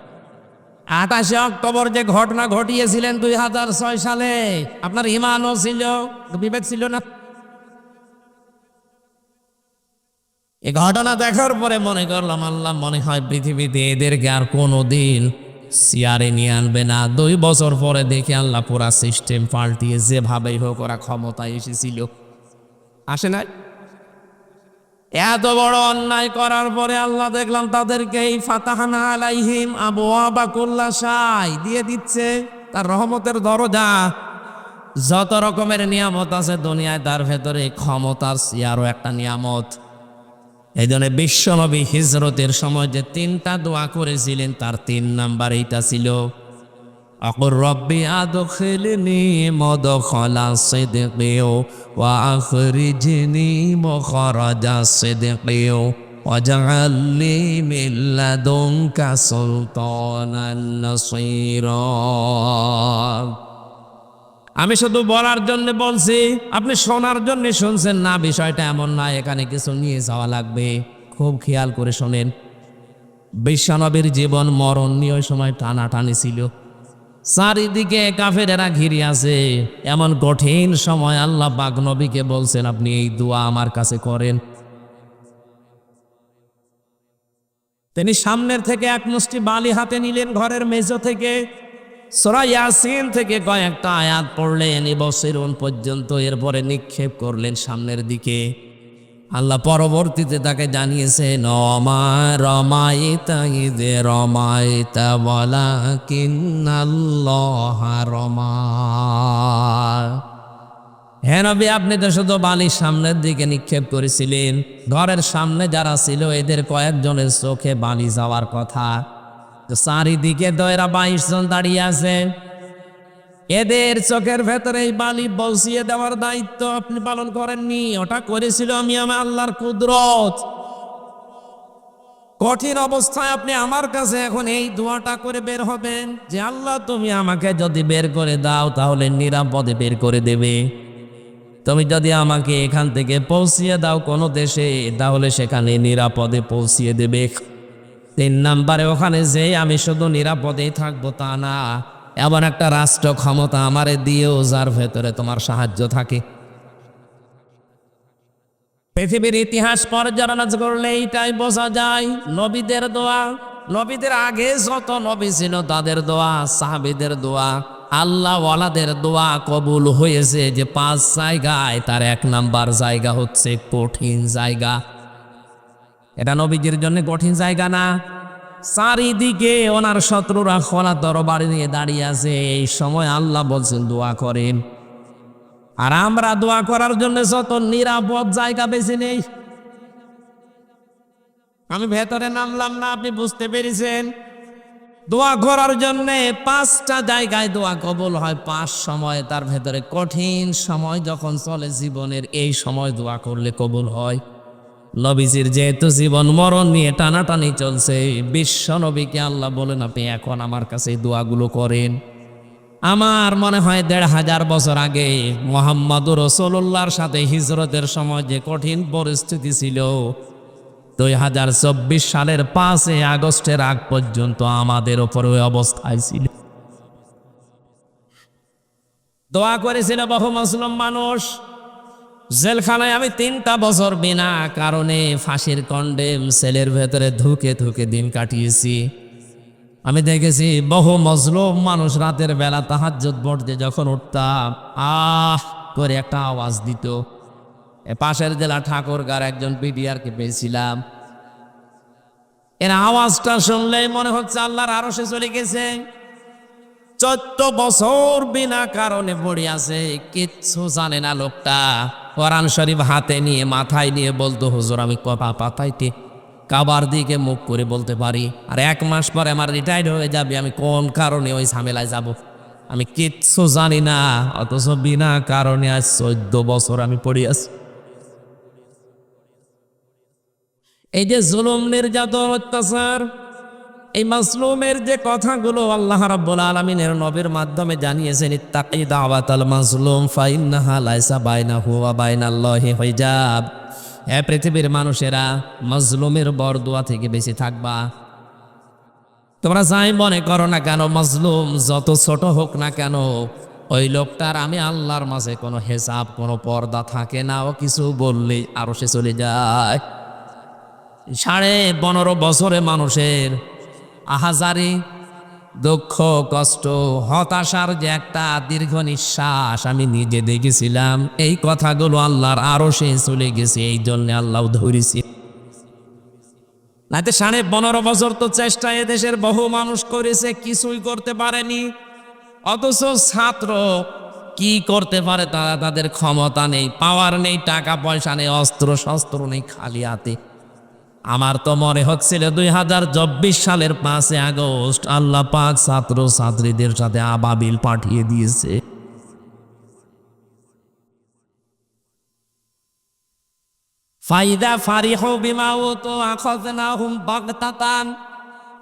28 অক্টোবর যে ঘটনা ঘটিয়েছিলেন 2006 সালে, আপনার ইমানও ছিল, বিবেক ছিল না? এই ঘটনা দেখার পরে মনে করলাম, আল্লাহ মনে হয় পৃথিবীতে এদেরকে আর কোনোদিন চেয়ারে নিয়ে আনবে না। 2 বছর পরে দেখে আল্লাহ পুরা সিস্টেম পাল্টিয়ে যেভাবেই হোক ওরা ক্ষমতায় এসেছিল, আসে নাই? এত বড় অন্যায় করার পরে আল্লাহ দেখলাম তাদেরকে ফাতাহানা আলাইহিম আবওয়াবা কুল্লা শাই দিয়ে দিচ্ছে, তার রহমতের দরজা। যত রকমের নিয়ামত আছে দুনিয়ায়, তার ভেতরে ক্ষমতার চেয়ারও একটা নিয়ামত। এই জন্য বিশ্বনবী হিজরতের সময় যে 3টা দোয়া করেছিলেন, তার 3 নাম্বার এইটা ছিল, আকুর রব্বি আদখিলনি মুদখালা সিদকিও ওয়া আখরিজনি মুখরাজা সিদকিও ওয়াজআল লি মিন লাদুনকা সুলতানান নাসীরা। আমি শুধু বলার জন্য বলছি, আপনি শোনার জন্য শুনছেন না, বিষয়টা এমন না। এখানে কিছু নিয়ে যাওয়া লাগবে, খুব খেয়াল করে শোনেন। বিশ্বনবীর জীবন মরণ নিয়ে ওই সময় টানাটানি ছিল, চারিদিকে কাফেরেরা ঘিরে আছে। এমন কঠিন সময় আল্লাহ পাক নবীকে বলছেন, আপনি এই দোয়া আমার কাছে করেন। তিনি সামনের থেকে এক মুষ্টি বালি হাতে নিলেন, ঘরের মেঝো থেকে সূরা ইয়াসিন থেকে কয়েকটা আয়াত পড়লেন ইবসিরুন পর্যন্ত, এরপরে নিক্ষেপ করলেন সামনের দিকে। আল্লাহ পরবর্তীতে তাকে জানিয়েছেন, ওমা রমাইতা ইয রমাইতা ওয়ালাকিন্নাল্লাহা রমা। হে নবী, আপনি তো শুধু বালির সামনের দিকে নিক্ষেপ করেছিলেন, ঘরের সামনে যারা ছিল এদের কয়েকজনের চোখে বালি যাওয়ার কথা। চারিদিকে তো এরা 22 জন দাঁড়িয়ে আছে, এদের চোখের ভেতরে এই বালি বসিয়ে দেওয়ার দায়িত্ব আপনি পালন করেননি, ওটা করেছিল আমি আমার আল্লাহর কুদরত। কঠিন অবস্থায় আপনি আমার কাছে এখন এই দোয়াটা করে বের হবেন যে আল্লাহ তুমি আমাকে যদি বের করে দাও তাহলে নিরাপদে বের করে দেবে, তুমি যদি আমাকে এখান থেকে পৌঁছিয়ে দাও কোনো দেশে তাহলে সেখানে নিরাপদে পৌঁছিয়ে দেবে। 3 নম্বরে ওখানে যে আমি শুধু নিরাপদেই থাকবো তা না, এমন একটা রাষ্ট্র ক্ষমতা আমারে দিয়েও যার ভেতরে তোমার সাহায্য থাকে। পৃথিবীর ইতিহাস পর্যালোচনা করলে এইটাই বোঝা যায়। নবীদের দোয়া, নবীদের আগে যত নবী ছিল তাদের দোয়া, সাহাবীদের দোয়া, আল্লাহ ওয়ালাদের দোয়া কবুল হয়েছে যে 5 জায়গায়, তার 1 নাম্বার জায়গা হচ্ছে কঠিন জায়গা। এটা নবীজির জন্য কঠিন জায়গা না? চারিদিকে ওনার শত্রুরা খোলা তরবারি নিয়ে দাঁড়িয়ে আছে, এই সময় আল্লাহ বলছেন দোয়া করেন। আর আমরা দোয়া করার জন্য যত নিরাপদ জায়গা বেছে নেই। আমি ভেতরে নামলাম না, আপনি বুঝতে পেরেছেন? দোয়া করার জন্য 5টা জায়গায় দোয়া কবুল হয় 5 সময়, তার ভেতরে কঠিন সময় যখন চলে জীবনের, এই সময় দোয়া করলে কবুল হয়। নবীজির যেহেতু জীবন মরণ নিয়ে টানাটানি চলছে, বিশ্ব নবীকে আল্লাহ বলেন আপনি এখন আমার কাছে এই দোয়াগুলো করেন। আমার মনে হয় 1500 বছর আগে মুহাম্মদুর রাসূলুল্লাহর সাথে হিজরতের সময় যে কঠিন পরিস্থিতি ছিল, 2024 সালের 5 আগস্টের আগ পর্যন্ত আমাদের ওপর ওই অবস্থায় ছিল। দোয়া করেছিল বহু মুসলিম মানুষ। জেলখানায় আমি 3টা বছর বিনা কারণে ফাঁসির কন্ডেম সেলের ভেতরে ধুকে ধুকে দিন কাটিয়েছি। আমি দেখেছি বহু মজলুম মানুষ রাতের বেলা তাহাজ্জুদ পড়তে যখন উঠতাম, আহ করে একটা আওয়াজ দিত। পাশের জেলা ঠাকুরগাঁর একজন পিডিআরকে পেয়েছিলাম, এর আওয়াজটা শুনলেই মনে হচ্ছে আল্লাহর আরশে চলে গেছে। 14 বছর বিনা কারণে পড়ে আছে, কিচ্ছু জানে না লোকটা। কোরআন শরীফ হাতে নিয়ে মাথায় নিয়ে বলতো হুজুর আমি কথা পাতাইতে কাবার দিকে মুখ করে বলতে পারি, আর 1 মাস পরে আমার রিটায়ার্ড হয়ে যাবে, আমি কোন কারণে ওই ঝামেলায় যাব? আমি কিচ্ছু জানি না, অথচ বিনা কারণে আজ 14 বছর আমি পড়ে আছি। এই যে জুলুম, নির্যাতন, অত্যাচার, এই মাসলুমের যে কথাগুলো আল্লাহ রাব্বুল আলামিনের নবীর মাধ্যমে জানিয়েছেন, ইত্তাকি দাওয়াতাল মাসলুম ফাইন্নাহা লাইসা বাইনাহু ওয়া বাইনাল্লাহি হিজাব। হে পৃথিবীর মানুষেরা, মাজলুমের বরদোয়া থেকে বেঁচে থাকবা। তোমরা যাই মনে করো না কেন, মাজলুম যত ছোট হোক না কেন, ওই লোকটার আমি আল্লাহর মাঝে কোনো হিসাব, কোনো পর্দা থাকে না। ও কিছু বললেই আরো সে চলে যায়। 15.5 বছরে মানুষের আহাজারি, দুঃখ, কষ্ট, হতাশার যে একটা দীর্ঘ নিঃশ্বাস আমি নিজে দেখেছিলাম, এই কথাগুলো আল্লাহর আরশে চলে গেছে। এই জন্য আল্লাহ ধরেছি। নাইতে 15.5 বছর তো চেষ্টা এদেশের বহু মানুষ করেছে, কিছুই করতে পারেনি। অথচ ছাত্র কি করতে পারে? তারা তাদের ক্ষমতা নেই, পাওয়ার নেই, টাকা পয়সা নেই, অস্ত্র শস্ত্র নেই, খালি হাতে। আমার তো মনে হচ্ছিল 2024 সালের 5 আগস্ট আল্লাহ পাক ছাত্র ছাত্রীদের সাথে আবাবিল পাঠিয়ে দিয়েছে। ফাইদা ফারিহু বিমা উতু আখাযনাহুম বাগতাতান।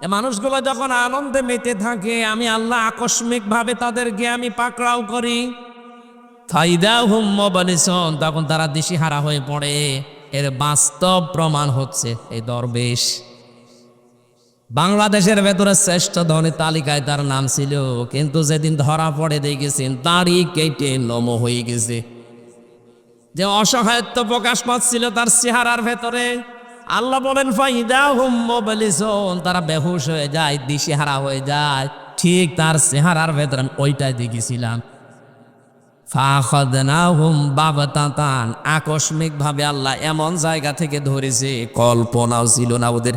এই মানুষগুলো যখন আনন্দে মেতে থাকে, আমি আল্লাহ আকস্মিকভাবে তাদেরকে আমি পাকড়াও করি। ফাইদা হুম মুবলিসুন, তখন তারা দিশেহারা হয়ে পড়ে। এর বাস্তব প্রমাণ হচ্ছে এই দরবেশ। বাংলাদেশের ভেতরে শ্রেষ্ঠ ধনী তালিকায় তার নাম ছিল, কিন্তু যেদিন ধরা পড়ে দেখেছেন দাড়ি কেটে নম হয়ে গেছে। যে অসহায়ত্ব প্রকাশ পাচ্ছিল তার চেহারার ভেতরে, আল্লাহ বলেন ফাইদা হুম মুবলিসুন, তারা বেহুশ হয়ে যায়, দিশেহারা হয়ে যায়। ঠিক তার চেহারার ভেতরে ওইটাই দেখেছিলাম। ফাখাযনাহুম বাগতাতান, আকস্মিকভাবে আল্লাহ এমন জায়গা থেকে ধরেছে কল্পনাও ছিল না ওদের।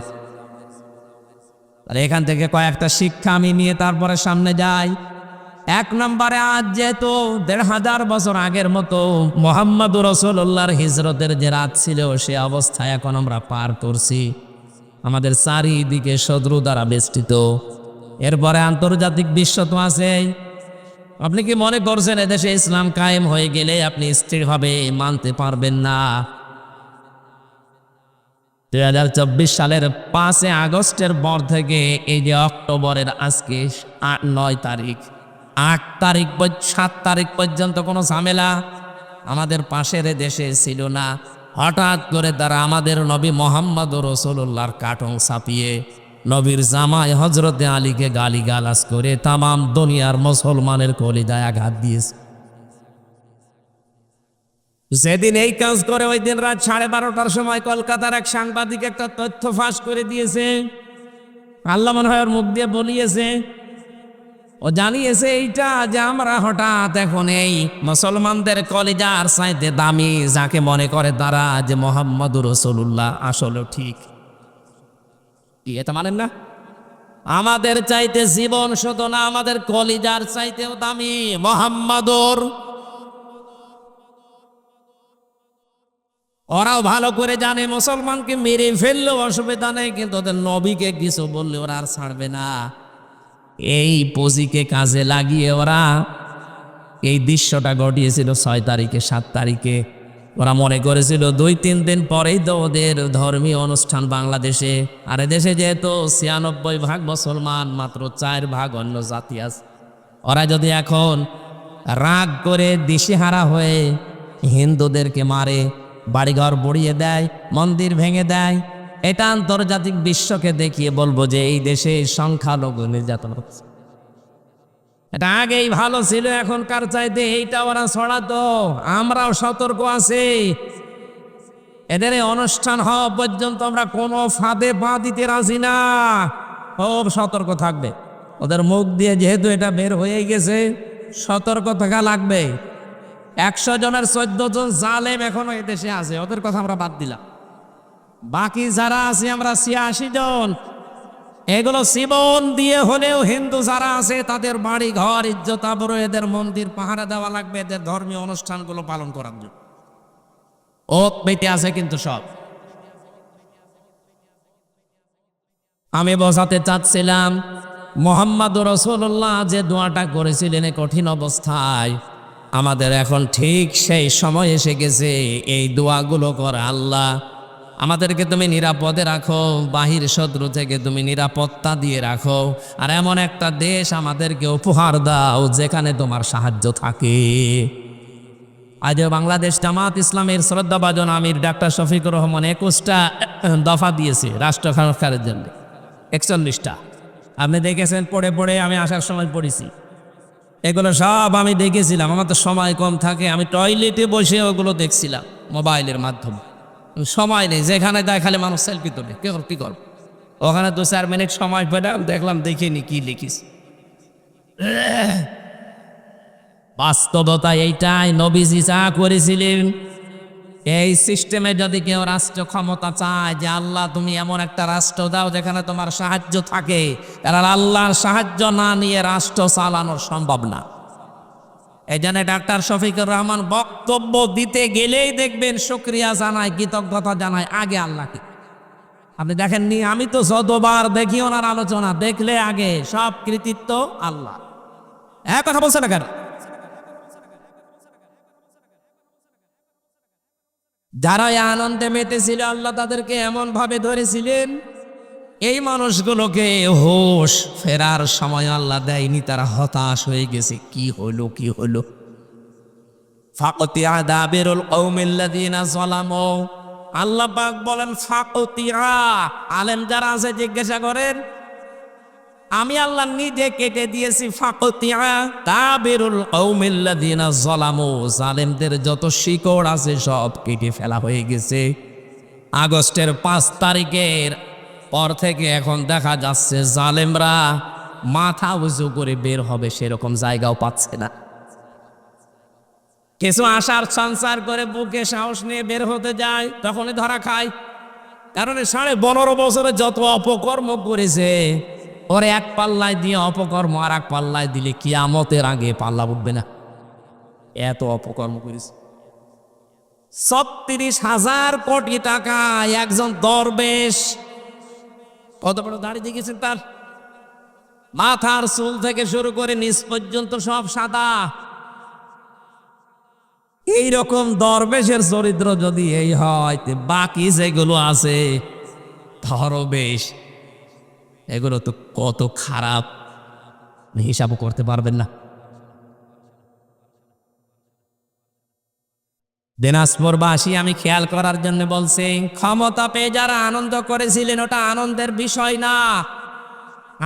আর এখান থেকে কয়েকটা শিক্ষা আমি নিয়ে তারপরে সামনে যাই। 1 নম্বরে, আজ যেহেতু 1500 বছর আগের মতো মুহাম্মদুর রাসূলুল্লাহর হিজরতের যে রাত ছিল, সে অবস্থায় এখন আমরা পার করছি। আমাদের চারিদিকে শত্রু দ্বারা বেষ্টিত। এরপরে আন্তর্জাতিক বিশ্ব তো আছেই। আপনি কি মনে করছেন এদেশে ইসলাম কায়েম হয়ে গেলে আপনি স্থিরভাবে মানতে পারবেন না? 2024 সালের 5 আগস্টের পর থেকে এই যে অক্টোবরের আজকে 9 তারিখ, 8 তারিখ 7 তারিখ পর্যন্ত কোনো ঝামেলা আমাদের পাশের দেশে ছিল না। হঠাৎ করে তারা আমাদের নবী মোহাম্মদ রাসূলুল্লাহর কাটন ছাপিয়ে নবীর জামাই হজরতে আলীকে গালিগালাজ করে তামাম দুনিয়ার মুসলমানের কলিজায় আঘাত দিয়েছে। যেদিন এই কাজ করে ওই দিন রাত 12:30টার সময় কলকাতার এক সাংবাদিক একটা তথ্য ফাঁস করে দিয়েছে। আল্লাহ মনে হয় ওর মুখ দিয়ে বলিয়েছে, ও জানিয়েছে এইটা যে আমরা হঠাৎ এখন এই মুসলমানদের কলিজার চাইতে দামি যাকে মনে করে তারা যে মুহাম্মদুর রাসূলুল্লাহ আসলে ঠিক। কি এটা মানেন না? আমাদের চাইতে জীবন শুধু না, আমাদের কলিজার চাইতেও দামি মুহাম্মদুর। ওরাও ভালো করে জানে মুসলমানকে মেরে ফেললেও অসুবিধা নেই, কিন্তু ওদের নবীকে কিছু বললে ওরা আর ছাড়বে না। এই পুঁজিকে কাজে লাগিয়ে ওরা এই দৃশ্যটা ঘটিয়েছিল 6 তারিখে 7 তারিখে। ওরা মনে করেছিল 2-3 দিন পরেই তো ওদের ধর্মীয় অনুষ্ঠান বাংলাদেশে। আর এদেশে যেহেতু 96% মুসলমান, মাত্র 4% অন্য জাতি আছে। ওরা যদি এখন রাগ করে দিশেহারা হয়ে হিন্দুদেরকে মারে, বাড়িঘর বড়িয়ে দেয়, মন্দির ভেঙে দেয়, এটা আন্তর্জাতিক বিশ্বকে দেখিয়ে বলবো যে এই দেশে সংখ্যালঘু নির্যাতন হচ্ছে। এটা আগেই ভালো ছিল, এখনকার চাইতে এইটা ওরা ছড়াতো। আমরাও সতর্ক আছি। এদের এই অনুষ্ঠান হওয়া পর্যন্ত আমরা কোনো ফাঁদে পা দিতে রাজি না। খুব সতর্ক থাকবে। ওদের মুখ দিয়ে যেহেতু এটা বের হয়ে গেছে, সতর্ক থাকা লাগবে। 100 জনের 14 জন জালেম এখনো এদেশে আছে, ওদের কথা আমরা বাদ দিলাম। বাকি যারা আছে আমরা 86 জন। এগুলো জীবন দিয়ে হলেও হিন্দু যারা আছে তাদের বাড়ি ঘর ইজ্জত আবরু, এদের মন্দির পাহারা দেওয়া লাগবে, এদের ধর্মীয় অনুষ্ঠানগুলো পালন করার জন্য। ওত বেঁটে আছে কিন্তু সব। আমি বোঝাতে চাচ্ছিলাম মুহাম্মদুর রাসূলুল্লাহ যে দোয়াটা করেছিলেন এই কঠিন অবস্থায়, আমাদের এখন ঠিক সেই সময় এসে গেছে এই দোয়াগুলো করা। আল্লাহ আমাদেরকে তুমি নিরাপদে রাখো, বাহির শত্রু থেকে তুমি নিরাপত্তা দিয়ে রাখো, আর এমন একটা দেশ আমাদেরকে উপহার দাও যেখানে তোমার সাহায্য থাকে। আজ বাংলাদেশ জামাত ইসলামের শ্রদ্ধাভাজন আমির ডাক্তার শফিকুর রহমান 21টা দফা দিয়েছে রাষ্ট্র সংস্কারের জন্য, 41টা। আপনি দেখেছেন, পড়ে পড়ে আমি আসার সময় পড়েছি। এগুলো সব আমি দেখেছিলাম, আমার তো সময় কম থাকে, আমি টয়লেটে বসে ওগুলো দেখছিলাম মোবাইলের মাধ্যমে। সময় নেই, যেখানে দেখালে মানুষ সেলফি তোলে, কি করব। ওখানে 2-4 মিনিট সময় পেলাম, দেখলাম, দেখিনি কি লিখিস। বাস্তবতা এইটাই, নবীজি যা করেছিলেন এই সিস্টেমে যদি কেউ রাষ্ট্র ক্ষমতা চায় যে আল্লাহ তুমি এমন একটা রাষ্ট্র দাও যেখানে তোমার সাহায্য থাকে, কারণ আল্লাহর সাহায্য না নিয়ে রাষ্ট্র চালানো সম্ভব না। এই জন্য ডাক্তার শফিকুর রহমান বক্তব্য দিতে গেলেই দেখবেন শুকরিয়া জানায়, কৃতজ্ঞতা জানায় আগে আল্লাহকে। আপনি দেখেননি? আমি তো যতবার দেখি ওনার আলোচনা, দেখলে আগে সব কৃতিত্ব আল্লাহ। এক কথা বলছে না কেন? যারা এই আনন্দে মেতেছিল আল্লাহ তাদেরকে এমন ভাবে ধরেছিলেন, এই মানুষগুলোকে হোশ ফেরার সময় আল্লাহ দেয়নি, তারা হতাশ হয়ে গেছে। কি হলো কি হলো? ফাকতিয়া দাবিরুল কওমিল্লাযিনা যালামু, আল্লাহ পাক বলেন ফাকতিয়া। আলেম যারা আছে জিজ্ঞাসা করেন, আমি আল্লাহ নিজে কেটে দিয়েছি ফাকতিয়া দাবিরুল কওমিল্লাযিনা যালামু, জালেমদের যত শিকড় আছে সব কেটে ফেলা হয়ে গেছে। আগস্টের 5 তারিখের পর থেকে এখন দেখা যাচ্ছে জালেমরা মাথা উঁচু করে বের হবে সেরকম জায়গাও পাচ্ছে না। কিছু আশার সঞ্চার করে বুকে সাহস নিয়ে বের হতে যায়, তখনই ধরা খায়। কারণ 15.5 বছরে যত অপকর্ম করেছে, ওর এক পাল্লায় দিয়ে অপকর্ম আর এক পাল্লায় দিলে কিয়ামতের আগে পাল্লা উঠবে না, এত অপকর্ম করেছে। 36,000 কোটি টাকা একজন দরবেশ, কত বড় দাড়ি দেখেছেন তার, মাথার চুল থেকে শুরু করে নিচ পর্যন্ত সব সাদা। এইরকম দরবেশের চরিত্র যদি এই হয়, বাকি যেগুলো আছে দরবেশ, এগুলো তো কত খারাপ হিসাবও করতে পারবেন না। দিনাজপুরবাসী আমি খেয়াল করার জন্য বলছি, ক্ষমতা পেয়ে যারা আনন্দ করেছিলেন ওটা আনন্দের বিষয় না।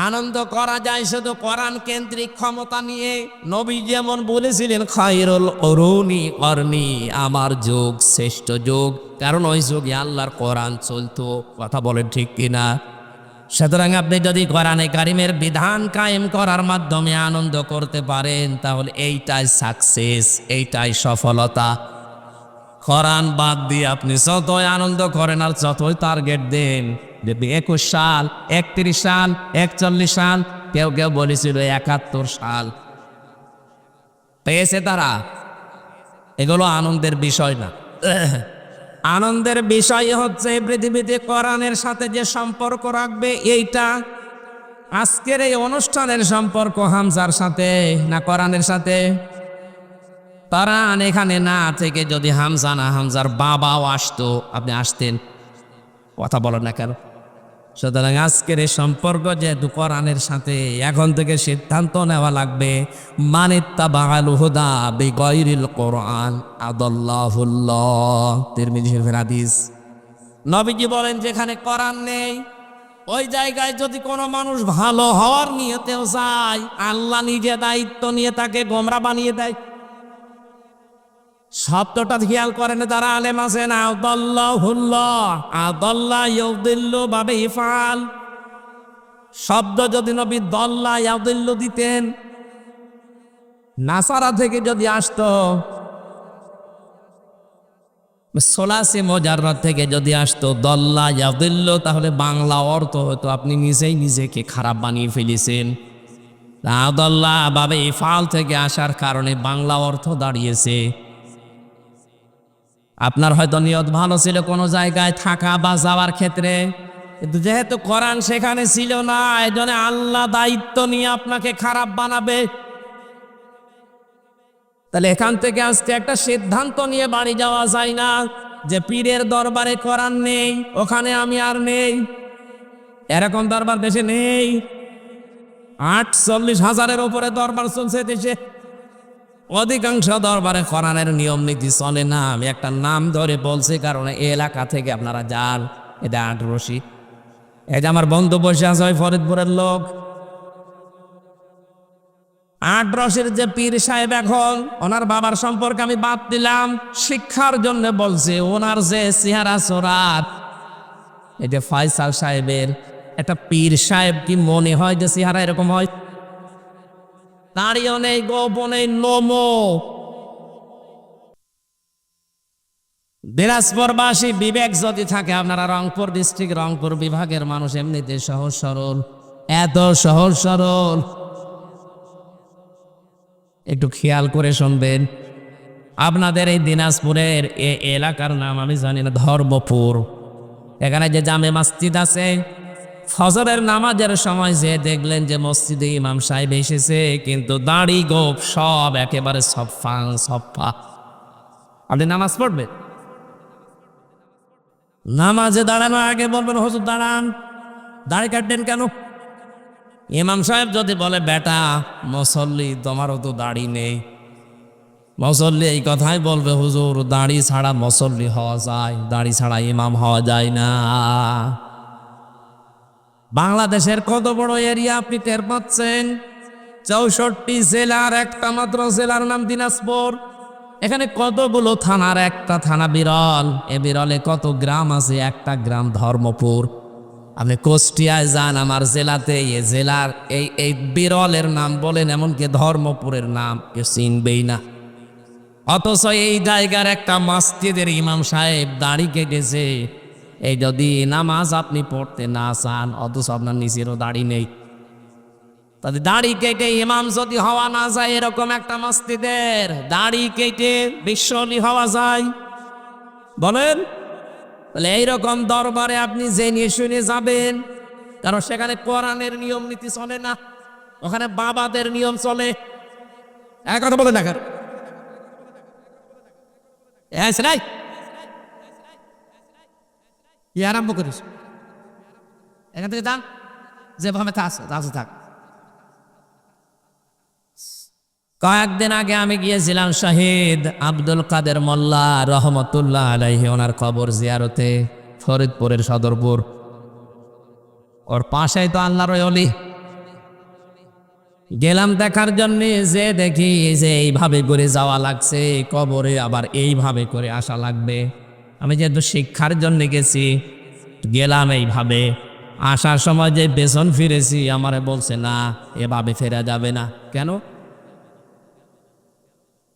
আনন্দ করা যায় শুধু কোরআন কেন্দ্রিক ক্ষমতা নিয়ে। নবী যেমন বলেছিলেন, খায়রুল কুরুনি করনি, আমার যুগ শ্রেষ্ঠ যুগ, কারণ ওই যুগে আল্লাহর কোরআন চলতো। কথা বলেন ঠিক কিনা? সুতরাং আপনি যদি কোরআনে কারিমের বিধান কায়েম করার মাধ্যমে আনন্দ করতে পারেন, তাহলে এইটাই সাকসেস, এইটাই সফলতা। কোরআন বাদ দিয়ে আপনি যতই আনন্দ করেন আর যতই টার্গেট দেন, দেখবি 21 সাল, 31 সাল, 41 সাল, কেউ কেউ বলেছিল 71 সাল পেয়েছে তারা। এগুলো আনন্দের বিষয় না। আনন্দের বিষয় হচ্ছে পৃথিবীতে কোরআনের সাথে যে সম্পর্ক রাখবে এইটা। আজকের এই অনুষ্ঠানের সম্পর্ক হামজার সাথে না কোরআনের সাথে? তারা এখানে না থেকে যদি হামজা না হামজার বাবাও আসতো, আপনি আসতেন? কথা বলেন না কেন? সুতরাং আজকের এই সম্পর্ক যেহেতু কোরআনের সাথে, এখন থেকে সিদ্ধান্ত নেওয়া লাগবে, মানিত্তাবাআল হুদা বিগাইরিল কোরআন আদাল্লাহুল্লাহ। তিরমিজি শরীফের হাদিস। নবীজি বলেন, যেখানে কোরআন নেই ওই জায়গায় যদি কোনো মানুষ ভালো হওয়ার নিয়তেও চায়, আল্লাহ নিজে দায়িত্ব নিয়ে তাকে গোমরা বানিয়ে দেয়। শব্দটা খেয়াল করেন যারা আলেম আছেন, আদাল্লাহুল্লাহ, আদাল্লাহ ইউদিল্লু বাবে ইফআল। শব্দ যদি নবী দল্লা ইয়াদিল্লু দিতেন, নাসারা থেকে যদি আসতো, সোলাসে মুজাররদ থেকে যদি আসতো দল্লা ইয়াদিল্লু, তাহলে বাংলা অর্থ হতো আপনি নিজেই নিজেকে খারাপ বানিয়ে ফেলেছেন। আদাল্লাহ বাবে ইফআল থেকে আসার কারণে বাংলা অর্থ দাঁড়িয়েছে। আপনার হয়তো নিয়ত ভালো ছিল কোনো জায়গায় থাকা বা যাওয়ার ক্ষেত্রে, কিন্তু যেহেতু কোরআন সেখানে ছিল না, এজন্য আল্লাহ দায়িত্ব নিয়ে আপনাকে খারাপ বানাবে। তাহলে এখান থেকে আজকে একটা সিদ্ধান্ত নিয়ে বাড়ি যাওয়া যায় না যে পীরের দরবারে কোরআন নেই, ওখানে আমি আর নেই। এরকম দরবার দেশে নেই। 48,000-এর উপরে দরবার চলছে দেশে। অধিকাংশ দরবারে কোরআনের নিয়ম নীতি চলে না। আমি একটা নাম ধরে বলছি কারণ এই এলাকা থেকে আপনারা যান। এটা 8 রশি। এই যে আমার বন্ধু বসে আছে, ওই ফরিদপুরের লোক। 8 রশির যে পীর সাহেব, এখন ওনার বাবার সম্পর্কে আমি বাদ দিলাম, শিক্ষার জন্য বলছি। ওনার যে চেহারা চোরাত, এই যে ফয়সাল সাহেবের একটা পীর সাহেব, কি মনে হয় যে চেহারা এরকম হয়? দাঁড়িয়েও নেই, গোপনে নোমো। দিনাজপুরবাসী বিবেক যদি থাকে, আপনারা রংপুর ডিস্ট্রিক্ট, রংপুর বিভাগের মানুষ এমনিতে সহজ সরল, এত সহজ সরল। একটু খেয়াল করে শুনবেন। আপনাদের এই দিনাজপুরের এই এলাকার নাম আমি জানি না, ধর্মপুর। এখানে যে জামে মসজিদ আছে, ফজরের নামাজের সময় যে দেখলেন যে মসজিদে ইমাম সাহেব এসেছে, কিন্তু দাড়ি গোপ সব একেবারে সফা সফা। আপনি নামাজ পড়বেন, নামাজে দাঁড়ানোর আগে বলবেন, হুজুর দাঁড়ান, দাড়ি কাটবেন কেন? ইমাম সাহেব যদি বলে, বেটা মুসল্লি, তোমারও তো দাড়ি নেই। মুসল্লি এই কথাই বলবে, হুজুর দাড়ি ছাড়া মুসল্লি হওয়া যায়, দাড়ি ছাড়া ইমাম হওয়া যায় না। বাংলাদেশের কত বড় এরিয়া আপনি টের পাচ্ছেন? 64 জেলার একটা মাত্র জেলার নাম দিনাজপুর। এখানে কতগুলো থানার একটা থানা বিরল। এ বিরলে কত গ্রাম আছে? একটা গ্রাম ধর্মপুর। আপনি কুষ্টিয়ায় যান, আমার জেলাতে, এ জেলার এই বিরলের নাম বলেন, এমনকি ধর্মপুরের নাম কেউ চিনবেই না। অথচ এই জায়গার একটা মসজিদের ইমাম সাহেব দাড়ি কেটেছে। এই যদি নামাজ আপনি পড়তে না চান, অথচ আপনার নিজেরও দাড়ি নেই, তাহলে দাড়ি কেটে ইমাম যদি হওয়া না যায়, এরকম একটা মসজিদের দাড়ি কেটে বিশ্বলি হওয়া যায়? বলেন। তাহলে এইরকম দরবারে আপনি জেনে শুনে যাবেন, কারণ সেখানে কোরআনের নিয়ম নীতি চলে না। ওখানে বাবাদের নিয়ম চলে। এক কথা বলে না কেন? নাই কি আরম্ভ করিস? এখান থেকে থাক, যেভাবে থাক। কয়েকদিন আগে আমি গিয়েছিলাম শহীদ আব্দুল কাদের মোল্লা রহমতুল্লাহ আলাইহি, ওনার কবর জিয়ারতে, ফরিদপুরের সদরপুর। ওর পাশেই তো আল্লাহর ওলি। গেলাম দেখার জন্য, যে দেখি যে এইভাবে করে যাওয়া লাগছে কবরে, আবার এইভাবে করে আসা লাগবে। আমি যেহেতু শিক্ষার জন্য গেছি, গেলাম এইভাবে। আসার সময় যে পেছন ফিরেছি, আমারে বলছে না, এভাবে ফেরা যাবে না। কেন?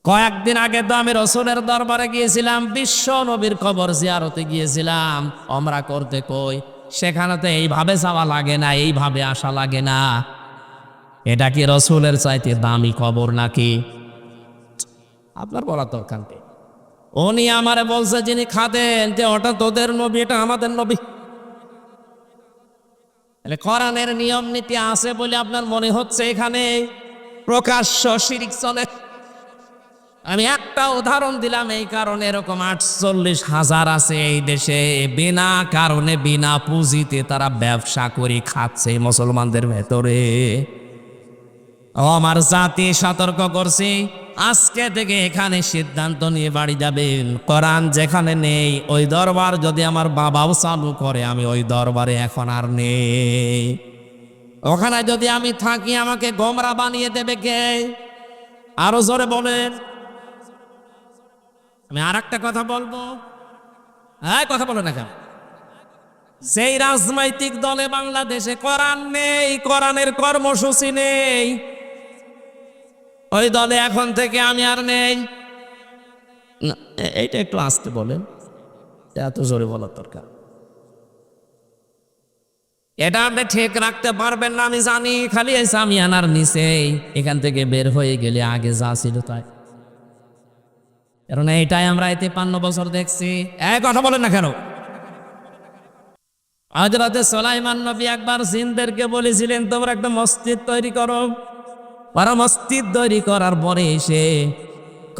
কয়েকদিন আগে তো আমি রসুলের দরবারে গিয়েছিলাম, বিশ্ব নবীর কবর জিয়ারতে গিয়েছিলাম ওমরা করতে। কই, সেখানে তো এইভাবে যাওয়া লাগে না, এইভাবে আসা লাগে না। এটা কি রসুলের চাইতে দামি কবর নাকি? আপনার বলার দরকার নেই। উনি আমারে বলছে, যিনি খাদেন, যে ওটা তোদের নবী, এটা আমাদের নবী। কোরআনের নিয়ম নীতি আছে বলে আপনার মনে হচ্ছে এখানে প্রকাশ্য শিরিক চলে? আমি একটা উদাহরণ দিলাম এই কারণে, এরকম 48,000 আছে এই দেশে, বিনা কারণে বিনা পুঁজিতে তারা ব্যবসা করে খাচ্ছে মুসলমানদের ভেতরে। আমার জাতি সতর্ক করছি, আজকে থেকে এখানে সিদ্ধান্ত নিয়ে বাড়ি যাবেন, কোরআন যেখানে নেই ওই দরবার যদি আমার বাবাও চালু করে, আমি ওই দরবারে এখন আর নেই। ওখানে যদি আমি থাকি আমাকে গোমরা বানিয়ে দেবে কে? আরো জোরে বলেন। আমি আর একটা কথা বলবো, হ্যাঁ কথা বলো না কেন? যেই রাজনৈতিক দলে বাংলাদেশে কোরআন নেই, কোরআনের কর্মসূচি নেই, ওই দলে এখন থেকে আমি আর নেই। এইটা একটু আস্তে বলেন, এত জোরে বলার দরকার। এটা আপনি ঠিক রাখতে পারবেন না আমি জানি, খালি এই সামিয়ানার নিচে এখান থেকে বের হয়ে গেলে আগে যা ছিল তাই। কারণ এইটাই আমরা 53 বছর দেখছি। এক কথা বলেন না কেন? হযরত সুলাইমান নবী একবার জিনদেরকে বলেছিলেন, তোমরা একটা মসজিদ তৈরি করো। ওরা মসজিদ তৈরি করার পরে এসে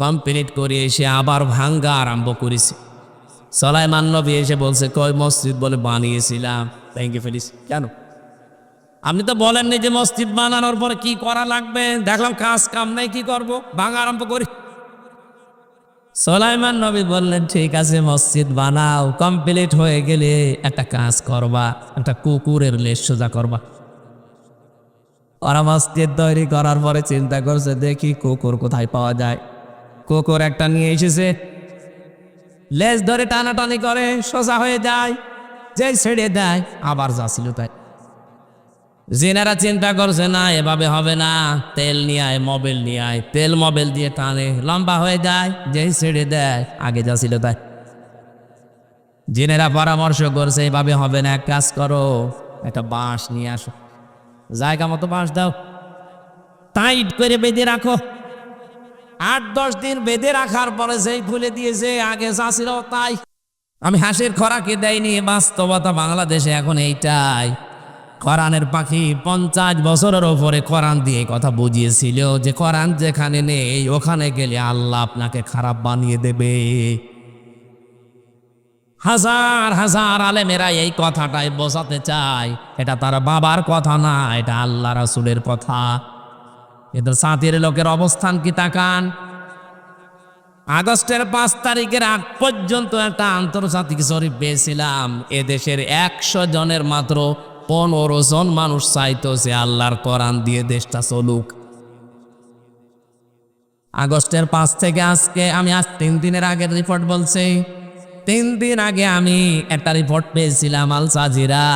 কমপ্লিট করে এসে আবার ভাঙ্গা আরম্ভ করেছে। সুলাইমান নবী এসে বলছে, কই মসজিদ বলে বানিয়েছিলাম, ভেঙে ফেলিস কেন? আপনি তো বলেননি যে মসজিদ বানানোর পরে কি করা লাগবে, দেখলাম কাজ কাম নাই, কি করব, ভাঙা আরম্ভ করি। সুলাইমান নবী বললেন, ঠিক আছে মসজিদ বানাও, কমপ্লিট হয়ে গেলে একটা কাজ করবা, একটা কুকুরের লেজ সোজা করবা। ওরা মসজিদ তৈরি করার পরে চিন্তা করছে, দেখি কুকুর কোথায় পাওয়া যায়। কুকুর একটা নিয়ে এসেছে, লেজ ধরে টানাটানি করে, সোজা হয়ে যায়, যেই ছেড়ে দেয় আবার যা ছিল তাই। জিনেরা চিন্তা করছে, না এভাবে হবে না, তেল নিয়ে আয়, মোবিল নিয়ে আয়, তেল মোবিল দিয়ে টানে, লম্বা হয়ে যায়, যেই ছেড়ে দেয় আগে যা ছিল তাই। জিনেরা পরামর্শ করছে, এভাবে হবে না, এক কাজ করো, একটা বাঁশ নিয়ে আসো, জায়গা মতো বাঁশ দাও, টাইট করে বেঁধে রাখো। 8-10 দিন বেঁধে রাখার পরে যেই খুলে দিয়েছে আগে যা ছিল তাই। আমি হাসির খোরাকি দেয়নি, বাস্তবতা বাংলাদেশে এখন এইটাই। কোরআনের পাখি 50 বছরের ওপরে কোরআন দিয়ে কথা বুঝিয়েছিল যে কোরআন যেখানে নেই ওখানে গেলে আল্লাহ আপনাকে খারাপ বানিয়ে দেবে। হাজার হাজার আলেমেরা এই কথাটাই বোঝাতে চায়, এটা তার বাবার কথা না, এটা আল্লাহ রাসূলের কথা। কিন্তু সাথীর লোকের অবস্থান কি তাকান। আগস্টের 5 তারিখের আগ পর্যন্ত একটা আন্তর্জাতিক জরিপ পেয়েছিলাম, এদেশের 100 জনের মাত্র 15 জন মানুষ চাইতো যে আল্লাহর কোরআন দিয়ে দেশটা চলুক। আগস্টের 5 থেকে আজকে, আমি আজ 3 দিনের আগের রিপোর্ট বলছি, 3 দিন আগে আমি একটা রিপোর্ট পেয়েছিলাম আল জাজিরা,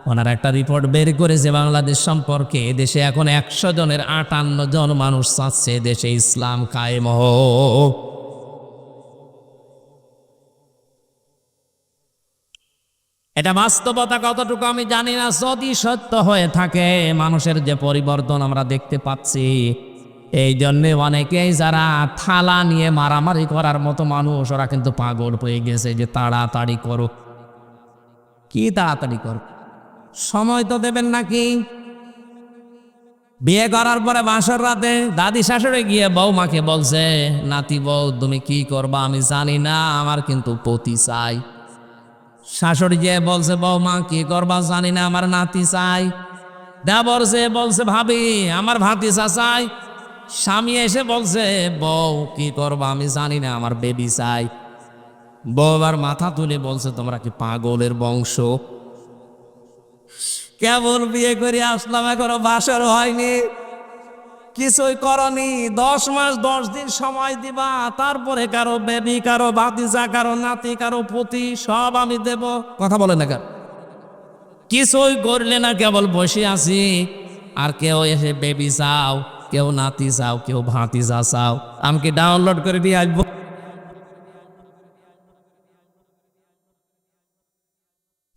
ওনারা একটা রিপোর্ট বের করেছে বাংলাদেশ সম্পর্কে। দেশে এখন 100 জনের 58 জন মানুষ চাচ্ছে দেশে ইসলাম কায়েম হোক। এটা বাস্তবতা কতটুকু আমি জানি না, যদি সত্য হয়ে থাকে মানুষের যে পরিবর্তন আমরা দেখতে পাচ্ছি, এই জন্যে অনেকেই যারা থালা নিয়ে মারামারি করার মতো মানুষ, ওরা কিন্তু পাগল হয়ে গেছে যে তাড়াতাড়ি করো। কি তাড়াতাড়ি করো? সময় তো দেবেন নাকি? বিয়ে করার পরে বাসর রাতে দাদি শাশুড়ি গিয়ে বৌমাকে বলছে, নাতি বউ তুমি কি করবা আমি জানি না, আমার কিন্তু পতি চাই। শাশুড়ি গিয়ে বলছে, বৌমা কি করবা জানি না, আমার নাতি চাই। দেবর যে বলছে, ভাবি আমার ভাতিজা চাই। স্বামী এসে বলছে, বউ কি করবা আমি জানি না, আমার বেবি চাই। বউ আবার মাথা তুলে বলছে, তোমরা কি পাগলের বংশ? কেবল বিয়ে করে আসলাম, এখনো বাসর হয়নি, কিছুই করনি। 10 মাস 10 দিন সময় দিবা, তারপরে কারো বেবি, কারো ভাতিজা, কারো নাতি, কারো পতি সব আমি দেব। কথা বলে না কেন? কিছুই করলে না, কেবল বসে আছি। আর কেউ এসে বেবি চাও, কেউ নাতি চাও, কেউ ভাতিজা চাও, আমি কি ডাউনলোড করে দিয়ে আসবো?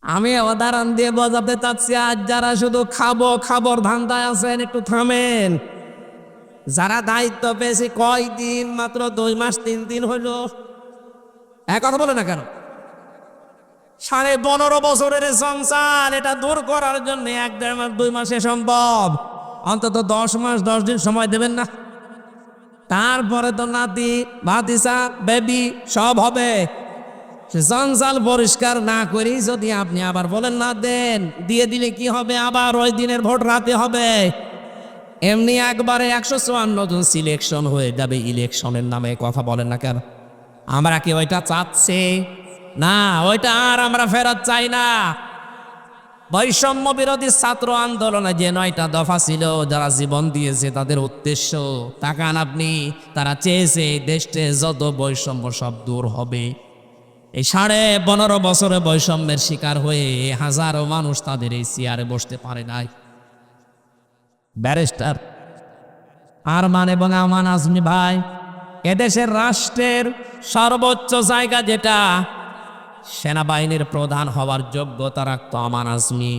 আমি উদাহরণ দিয়ে বোঝাতে চাচ্ছি, আজ যারা শুধু খাবো খাবর ধান্দায় আছেন একটু থামেন। যারা দায়িত্ব পেয়েছে কয়দিন, মাত্র 2 মাস 3 দিন হইল। এক কথা বলে না কেন? 15.5 বছরের সংসার, এটা দূর করার জন্য 1-1.5 মাস 2 মাসে সম্ভব। অন্তত 10 মাস 10 দিন সময় দেবেন না? তারপরে তো নাতি ভাতিজা বেবি সব হবে। সংসার পরিষ্কার না করি যদি আপনি আবার বলেন না দেন, দিয়ে দিলে কি হবে? আবার ওই দিনের ভোট রাতে হবে। এমনি একবারে 154 জন সিলেকশন হয়ে যাবে ইলেকশনের নামে। কথা বলেন না কেন? আমরা কি ওইটা চাচ্ছি? না, ওইটা আর আমরা ফেরত চাই না। বৈষম্য বিরোধী ছাত্র আন্দোলনে যে 9টা দফা ছিল, যারা জীবন দিয়েছে তাদের উদ্দেশ্য তাকান আপনি, তারা চেয়েছে দেশে যত বৈষম্য সব দূর হবে। এই 15.5 বছরে বৈষম্যের শিকার হয়ে হাজারো মানুষ তাদের এই চেয়ারে বসতে পারে নাই। ব্যারিস্টার আরমান এবং আমান আজমি ভাই, এদেশের রাষ্ট্রের সর্বোচ্চ জায়গা যেটা, সেনাবাহিনীর প্রধান হওয়ার যোগ্যতা রাখত আমান আজমি।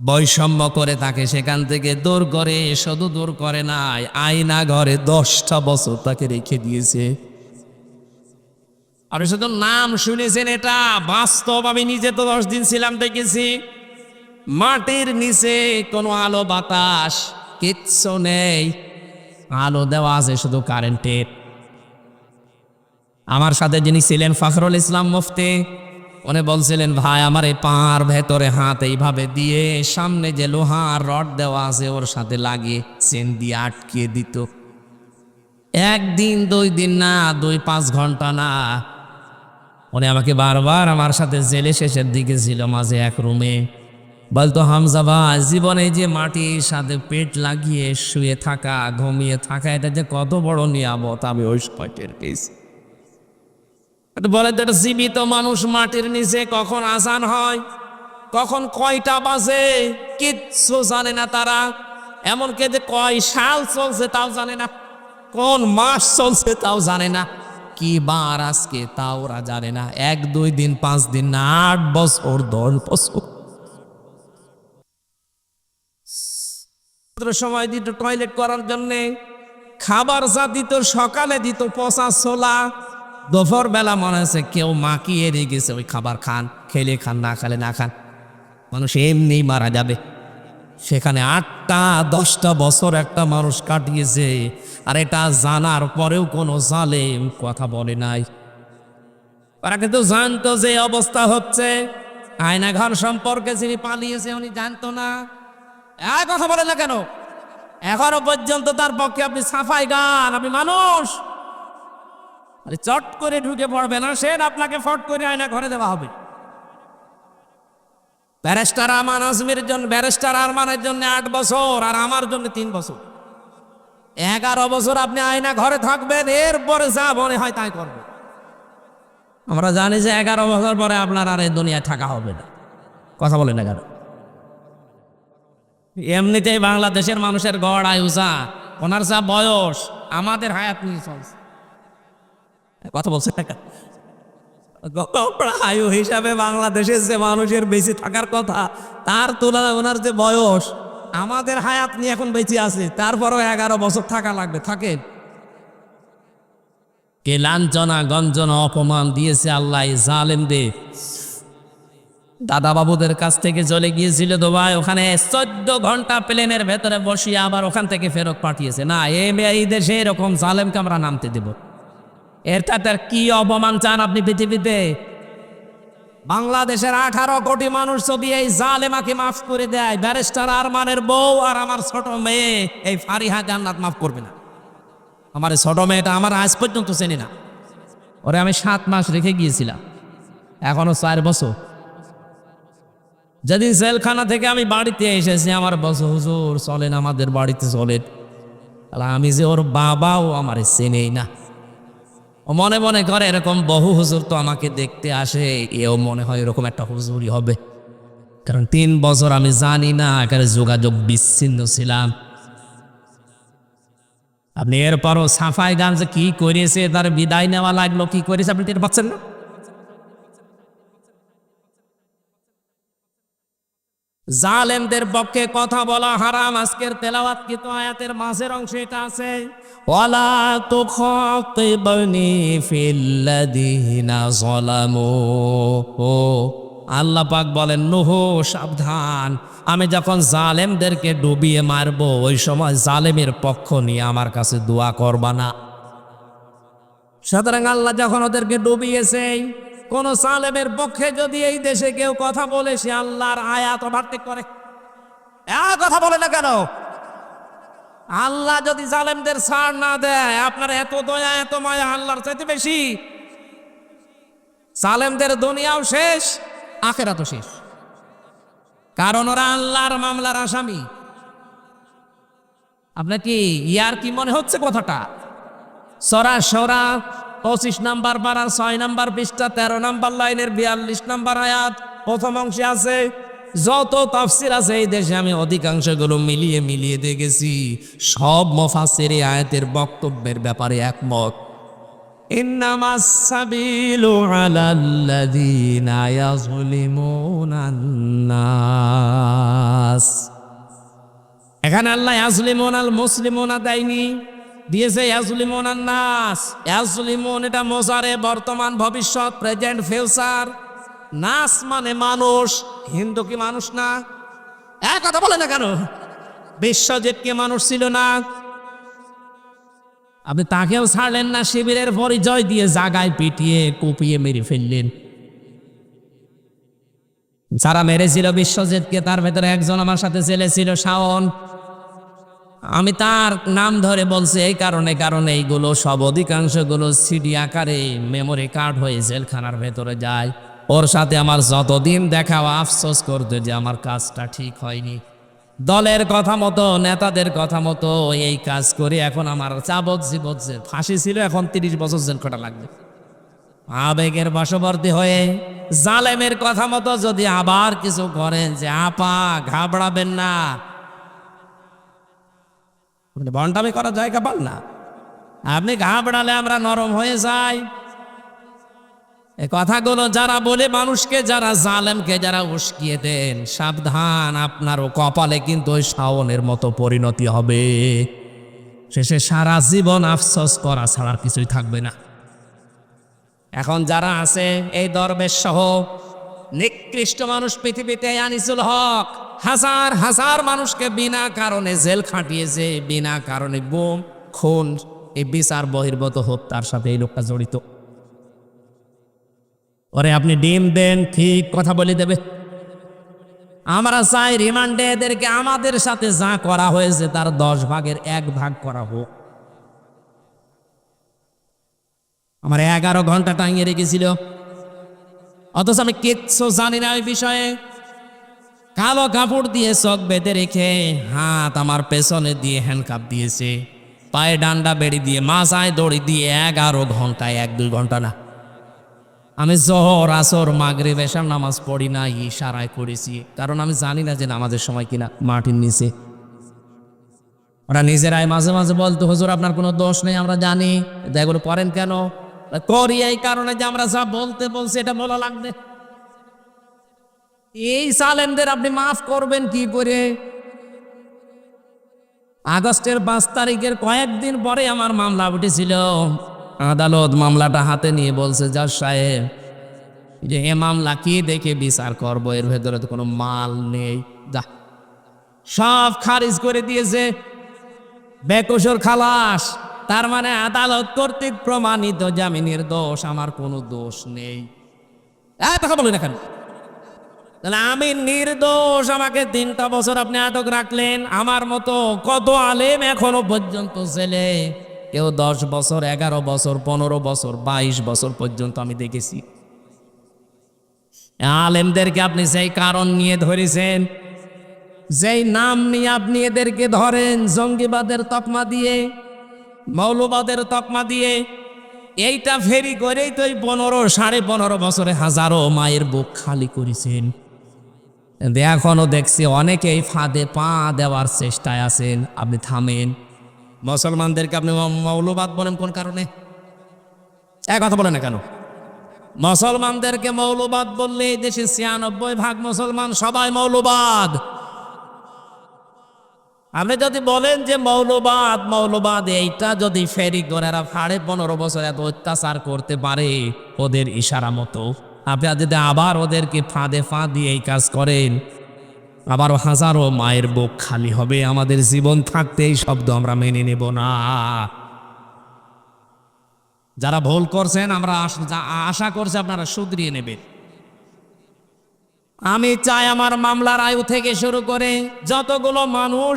বৈষম্য করে তাকে সেখান থেকে দূর করে, শুধু দূর করে নাই, আয়না ঘরে 10টা বছর তাকে রেখে দিয়েছে। আপনি শুধু নাম শুনেছেন, এটা বাস্তব। আমি নিজে তো 10 দিন ছিলাম, দেখেছি। মাটির নিচে কোনো আলো বাতাস কিচ্ছু নেই, আলো দেওয়া আছে শুধু কারেন্টের। আমার সাথে যিনি ছিলেন ফখরুল ইসলাম মুফতি, উনি বলছিলেন, ভাই আমার এই পার ভেতরে হাত এইভাবে দিয়ে সামনে যে লোহার রড দেওয়া আছে ওর সাথে লাগিয়ে চেন দিয়ে আটকিয়ে দিত। 1 দিন 2 দিন না, 2-5 ঘন্টা না। উনি আমাকে বারবার আমার সাথে জেলে শেষের দিকে ছিল মাঝে এক রুমে, বলতো, হামজা ভাই জীবনে যে মাটির সাথে পেট লাগিয়ে শুয়ে থাকা, ঘুমিয়ে থাকা, এটা যে কত বড় নিয়ামত আমি ওই সময় টের পেয়েছি। বলে তো, জীবিত মানুষ মাটির নিচে কখন আজান হয়, কখন কয়টা বাজে কিচ্ছু জানে না তারা। এমনকি যে কয় সাল চলছে তাও জানে না, কোন মাস চলছে তাও জানে না, কি বার আজকে তাও ওরা জানে না। 1-2 দিন 5 দিন না, 8 বছর 10 বছর সময় দিত টয়লেট করার জন্যে। খাবার যা দিত, সকালে দিত পচা ছোলা, দুপুর বেলা মনে হচ্ছে কেউ মাখিয়ে রেখেছে ওই খাবার খান, খেলে খান, না খেলে না খান, মানুষ এমনি মারা যাবে। সেখানে 8টা-10টা বছর একটা মানুষ কাটিয়েছে, আর এটা জানার পরেও কোনো জালেম কথা বলে নাই। ওরা কিন্তু জানতো যে অবস্থা হচ্ছে। আয়নাঘর সম্পর্কে যিনি পালিয়েছে উনি জানতো না। কথা বলে না কেন? এখনো পর্যন্ত তার পক্ষে আপনি সাফাই গান, আপনি মানুষ, চট করে ঢুকে পড়বে না, সে আপনাকে ফট করে আয়না ঘরে দেওয়া হবে। ব্যারিস্টার আমান আজমির জন্য, ব্যারিস্টার আরমানের জন্য 8 বছর, আর আমার জন্য 3 বছর। 11 বছর আপনি আয়না ঘরে থাকবেন, এরপরে যা মনে হয় তাই করবেন। আমরা জানি যে 11 বছর পরে আপনার আর এই দুনিয়ায় থাকা হবে না। কথা বলে না কেন? এমনিতেই বাংলাদেশের মানুষের গড় আয়ু যা, ওনার যা বয়স, আমাদের হায়াত নিয়ে চলছে। কথা বলছে আয়ু হিসাবে বাংলাদেশের যে মানুষের বেঁচে থাকার কথা, তার তুলনায় ওনার যে বয়স, আমাদের হায়াত নিয়ে এখন বেঁচে আছে, তারপরও 11 বছর থাকা লাগবে। থাকেন। কে লাঞ্ছনা গঞ্জনা অপমান দিয়েছে আল্লাহ জালেমদের। দাদা বাবুদের কাছ থেকে চলে গিয়েছিল দুবাই, ওখানে 14 ঘন্টা প্লেনের ভেতরে বসিয়ে আবার ওখান থেকে ফেরত পাঠিয়েছে। না, এই দেশে এরকম জালেমকে আমরা নামতে দেব? এটা তার কি অপমান চান আপনি পৃথিবীতে? বাংলাদেশের 18 কোটি মানুষ যদি এই জালেমাকে মাফ করে দেয়, ব্যারিস্টার আরমানের বউ আর আমার ছোট মেয়ে এই ফারিহা জান্নাত মাফ করবে না। আমার এই ছোট মেয়েটা আমার আজ পর্যন্ত চেনি না, ওরে আমি 7 মাস রেখে গিয়েছিলাম, এখনো 4 বছর। যেদিন জেলখানা থেকে আমি বাড়িতে এসেছি আমার বলছে, হুজুর চলেন আমাদের বাড়িতে চলেন। আমি যে ওর বাবাও আমার চেনেই না। ও মনে মনে করে এরকম বহু হুজুর তো আমাকে দেখতে আসে, এও মনে হয় এরকম একটা হুজুরই হবে, কারণ 3 বছর আমি জানি না, এখানে যোগাযোগ বিচ্ছিন্ন ছিলাম। আপনি এরপরও সাফাই গান যে কি করেছে, তার বিদায় নেওয়া লাগলো, কি করেছে আপনি টের পাচ্ছেন না? জালেমদের পক্ষে কথা বলা হারাম। আজকের তেলাওয়াতকৃত আয়াতের মাঝের অংশে এটা আছে, ওয়ালা তুখাতিবনি ফিল্লাযিনা যালামু। ও আল্লাহ পাক বলেন, নূহ সাবধান, আমি যখন জালেমদেরকে ডুবিয়ে মারবো ওই সময় জালেমের পক্ষ নিয়ে আমার কাছে দোয়া করবা না। সুতরাং আল্লাহ যখন ওদেরকে ডুবিয়েছে, কোন জালেমের পক্ষে যদি এই দেশে কেউ কথা বলে সে আল্লাহর আয়াত ওভারটেক করে। কথা বলে না কেন? আল্লাহ যদি জালেমদের ছাড় না দেয়, আপনার এত দয়া এত মায়া আল্লাহর চাইতে বেশি। জালেমদের দুনিয়াও শেষ, আখিরাতও শেষ, কারণ ওরা আল্লাহর মামলার আসামি। আপনার কি ইয়ার কি মনে হচ্ছে কথাটা? সূরা সূরা 25 নম্বর পারা 6 নম্বর পৃষ্ঠা 13 নম্বর লাইনের 42 নম্বর আয়াত প্রথম অংশে আছে। যত তাফসীর আছে এই দেশে আমি অধিকাংশগুলো মিলিয়ে মিলিয়ে দেখেছি, সব মুফাসসির এই আয়াতের বক্তব্যের ব্যাপারে একমত। ইন্নামাস সাবিলু আলাল্লাযীনা ইয়াযলিমুনান নাস। এখানে আল্লাহ ইয়াযলিমুনাল মুসলিমুনা দেয়নি, দিয়েছে ইয়াজলিমুনান নাস। ইয়াজলিমুন এটা মোজারে, বর্তমান ভবিষ্যৎ, প্রেজেন্ট ফিউচার। নাস মানে মানুষ। হিন্দু কি মানুষ না? এক কথা বলে না কেন? বিশ্বজিৎ কি মানুষ ছিল না? আপনি তাকেও ছাড়লেন না, শিবিরের পরিচয় দিয়ে জাগায় পিটিয়ে কুপিয়ে মেরে ফেললেন। যারা মেরেছিল বিশ্বজিৎকে তার ভেতরে একজন আমার সাথে জেলে ছিল, শাওন। আমি তার নাম ধরে বলছি এই কারণে, কারণ এইগুলো সব অধিকাংশগুলো সিডি আকারে মেমোরি কার্ড হয়ে জেলখানার ভেতরে যায়। ওর সাথে আমার যতদিন দেখা, আফসোস করতে যে আমার কাজটা ঠিক হয়নি। দলের কথা মতো, নেতাদের কথা মতো এই কাজ করে এখন আমার যাবজ্জীবন ফাঁসি ছিল, এখন 30 বছর জেল খাটা লাগবে। আবেগের বশবর্তী হয়ে জালেমের কথা মতো যদি আবার কিছু করেন, যে আপা ঘাবড়াবেন না, বন্টামি করার জায়গা পান না। আপনি ঘাবড়ালে আমরা নরম হয়ে যাই। এই কথাগুলো যারা বলে মানুষকে, যারা জালেমকে যারা উস্কিয়ে দেন, সাবধান, আপনারও কপালে কিন্তু ওই শাওনের মতো পরিণতি হবে। শেষে সারা জীবন আফসোস করা ছাড়া কিছুই থাকবে না। এখন যারা আছে এই দরবেশ সহ নিকৃষ্ট মানুষ পৃথিবীতে, আনিসুল হক হাজার হাজার মানুষকে বিনা কারণে জেল খাটিয়েছে, বিনা কারণে গুম খুন, এই বিচার বহির্ভূত হত্যার সাথে এই লোকটা জড়িত। ওরে আপনি ডিম দেন, ঠিক কথা বলে দেবে। আমরা চাই রিমান্ডে এদেরকে আমাদের সাথে যা করা হয়েছে তার 10 ভাগের 1 ভাগ করা হোক। আমার 11 ঘন্টা টাঙিয়ে রেখেছিল, অথচ আমি কিচ্ছু জানি না ওই বিষয়ে। কালো কাপড় দিয়ে চোখ বেঁধে রেখে হাত আমার পেছনে দিয়ে হ্যান্ডকাপ দিয়েছে, পায়ে ডান্ডা বেড়ি দিয়ে, মাথায় দড়ি দিয়ে 11 ঘন্টায়, 1-2 ঘন্টা না। আমি জোহর আসর মাগরিব এশার নামাজ পড়ি না, ইশারায় করেছি, কারণ আমি জানি না যে নামাজের সময় কিনা। মাটির নিচে ওরা নিজেরাই মাঝে মাঝে বলতো, হুজুর আপনার কোনো দোষ নেই, আমরা জানি, এগুলো করেন কেন? করি এই কারণে যে আমরা যা বলতে বলছি এটা বলা লাগবে। এই জালেমদের আপনি মাফ করবেন কি করে? আগস্টের 5 তারিখের কয়েকদিন পরে আমার মামলা উঠেছিল। আদালত মামলাটা হাতে নিয়ে বলছে, জজ সাহেব যে এ মামলা কি দেখে বিচার করবো, এর ভেতরে তো কোনো মাল নেই, যা সব খারিজ করে দিয়েছে, বেকসুর খালাস। তার মানে আদালত কর্তৃক প্রমাণিত যে আমি নির্দোষ, আমার কোনো দোষ নেই। কথা বলি না কেন? তাহলে আমি নির্দোষ, আমাকে 3টা বছর আপনি আটক রাখলেন। আমার মতো কত আলেম এখনো পর্যন্ত ছেলে, কেউ 10 বছর, 11 বছর, 15 বছর, 22 বছর পর্যন্ত আমি দেখেছি। আলেমদেরকে আপনি সেই কারণ নিয়ে ধরেছেন, যেই নাম নিয়ে আপনি এদেরকে ধরেন, জঙ্গিবাদের তকমা দিয়ে, মৌলবাদের তকমা দিয়ে, এইটা ফেরি করেই তো এই 15-15.5 বছরে হাজারো মায়ের বুক খালি করেছেন। এখনো দেখছি অনেকেই ফাঁদে পা দেওয়ার চেষ্টায় আছেন, আপনি থামেন। মুসলমানদেরকে আপনি মৌলবাদ বলেন কোন কারণে? কথা বলে না কেন? মুসলমানদেরকে মৌলবাদ বললে এই দেশে 96% মুসলমান সবাই মৌলবাদ। আপনি যদি বলেন যে মৌলবাদ মৌলবাদ এইটা যদি ফেরি করে এরা 15.5 বছর এত অত্যাচার করতে পারে ওদের ইশারা মতো, আপনি যদি আবার ওদেরকে ফাঁদে দিয়ে এই কাজ করেন, আবারও হাজারো মায়ের বুক খালি হবে। আমাদের জীবন থাকতে এই শব্দ আমরা মেনে নেব না। যারা ভুল করছেন আমরা আশা করছি আপনারা শুধরিয়ে নেবেন। আমি চাই আমার মামলার আয়ু থেকে শুরু করে যতগুলো মানুষ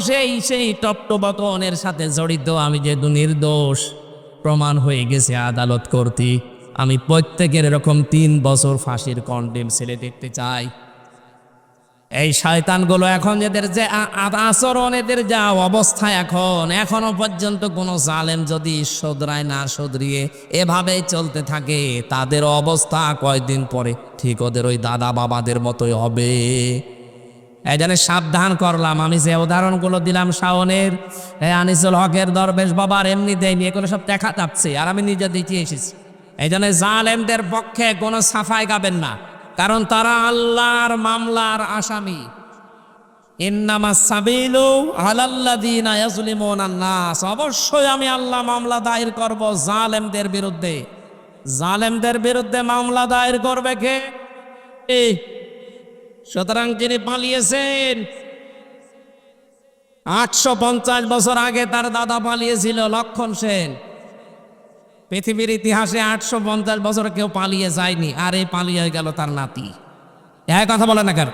সেই টপটপতনের সাথে জড়িত, আমি যেহেতু নির্দোষ প্রমাণ হয়ে গেছে আদালত কর্তৃক, আমি প্রত্যেকের এরকম 3 বছর ফাঁসির কন্ডেম ছেলে দেখতে চাই। এই শয়তানগুলো এখন এদের যে আচরণ, এদের যা অবস্থা, এখনো পর্যন্ত কোনো জালেম যদি শোধরায় না শোধরিয়ে এভাবেই চলতে থাকে, তাদের অবস্থা কয়েকদিন পরে ঠিক ওদের ওই দাদা বাবাদের মতোই হবে। এই জন্য সাবধান করলাম। আমি যে উদাহরণগুলো দিলাম শাওনের, আনিসুল হকের, দরবেশ বাবার, এমনি দেয়নি, এগুলো সব দেখা যাচ্ছে আর আমি নিজে দেখিয়ে এসেছি। এই জন্য জালেমদের পক্ষে কোনো সাফাই গাবেন না, কারণ তারা আল্লাহর মামলার আসামি। ইন্নামাস সাবিলু আলাল্লাযিনা ইয়াজলিমুনান নাস, অবশ্যই আমি আল্লাহ মামলা দায়ের করব জালেমদের বিরুদ্ধে। জালেমদের বিরুদ্ধে মামলা দায়ের করবে কে? সুতরাং যিনি পালিয়েছেন, 850 বছর আগে তার দাদা পালিয়েছিল, লক্ষণ সেন। পৃথিবীর ইতিহাসে 850 বছর কেউ পালিয়ে যায়নি, আর এই পালিয়ে গেল তার নাতি। কথা বলে না কেন?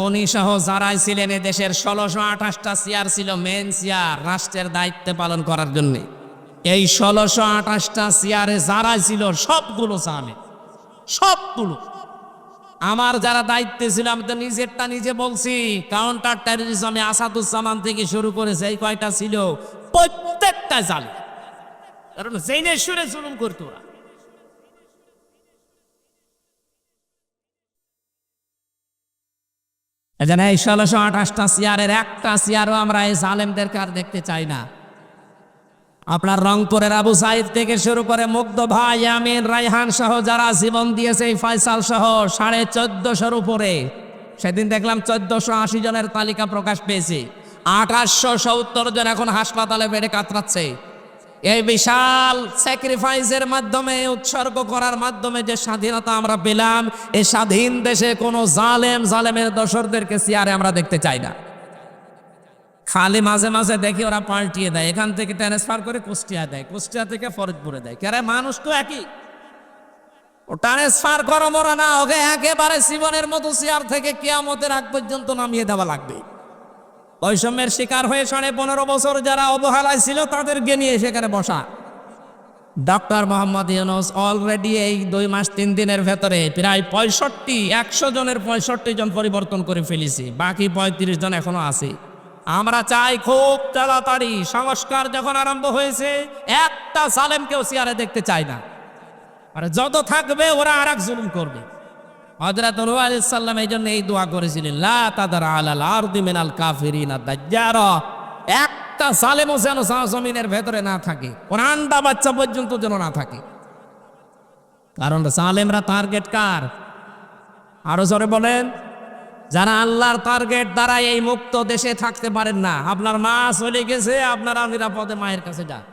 উনি সহ যারাই ছিলেন এ দেশের 1628টা চেয়ার ছিল মেন চেয়ার রাষ্ট্রের দায়িত্ব পালন করার জন্য। এই 1628টা চেয়ারে যারাই ছিল সবগুলো জানে, সবগুলো। আমার যারা দায়িত্বে ছিল, আমি তো নিজেরটা নিজে বলছি, কাউন্টার টেররিজমে আসাদুজ্জামান থেকে শুরু করে যেই কয়টা ছিল প্রত্যেকটা জানে, কারণ জেনে শুনে জুলুম করতো ওরা। এজন্য এই 1628টা চেয়ারের একটা চেয়ারও আমরা এই জালেমদের কার দেখতে চাই না। আপনার রংপুরের আবু সাইদ থেকে শুরু করে মুগ্ধ ভাই, আমিন, রায়হান সহ যারা জীবন দিয়েছে, এই ফয়সাল সহ 1450-র উপরে, সেদিন দেখলাম 1480 জনের তালিকা প্রকাশ পেয়েছে। 870 জন এখন হাসপাতালে বেডে কাতরাচ্ছে। এই বিশাল স্যাক্রিফাইসের মাধ্যমে, উৎসর্গ করার মাধ্যমে যে স্বাধীনতা আমরা পেলাম, এই স্বাধীন দেশে কোনো জালেমের দোসরদেরকে চেয়ারে আমরা দেখতে চাই না। খালি মাঝে মাঝে দেখি ওরা পাল্টিয়ে দেয়, এখান থেকে ট্রান্সফার করে কুষ্টিয়া দেয়, কুষ্টিয়া থেকে ফরিদপুরে দেয়। কেন? মানুষ তো একই, ও ট্রান্সফার করো মোরা না, ওকে একেবারে জীবনের মতো চেয়ার থেকে কিয়ামতের আগ পর্যন্ত নামিয়ে দেওয়া লাগবে। বৈষম্যের শিকার হয়ে 15.5 বছর যারা অবহেলায় ছিল তাদেরকে নিয়ে সেখানে বসা। ডক্টর মোহাম্মদ ইউনূস অলরেডি এই 2 মাস 3 দিনের ভেতরে প্রায় 100 জনের 65 জন পরিবর্তন করে ফেলেছি, বাকি 35 জন এখনো আছে। আমরা চাই খুব তাড়াতাড়ি সংস্কার যখন আরম্ভ হয়েছে, একটা জালেমকেও চেয়ারে দেখতে চাই না। আর যত থাকবে ওরা আর এক জুলুম করবে। হযরত নূহ আলাইহিস সালাম এই জন্য এই দোয়া করেছিলেন, লা তাদার আলাল আরদি মিনাল কাফিরিনা দাজ্জারা, একটা জালেমও যেন জমিনের ভেতরে না থাকে, কোন আন্ডা বাচ্চা পর্যন্ত যেন না থাকে। কারণ জালেমরা টার্গেট কার? আরো জোরে বলেন। যারা আল্লাহর টার্গেট, দ্বারা এই মুক্ত দেশে থাকতে পারেন না। আপনার মা চলে গেছে, আপনারা নিরাপদে মায়ের কাছে যান।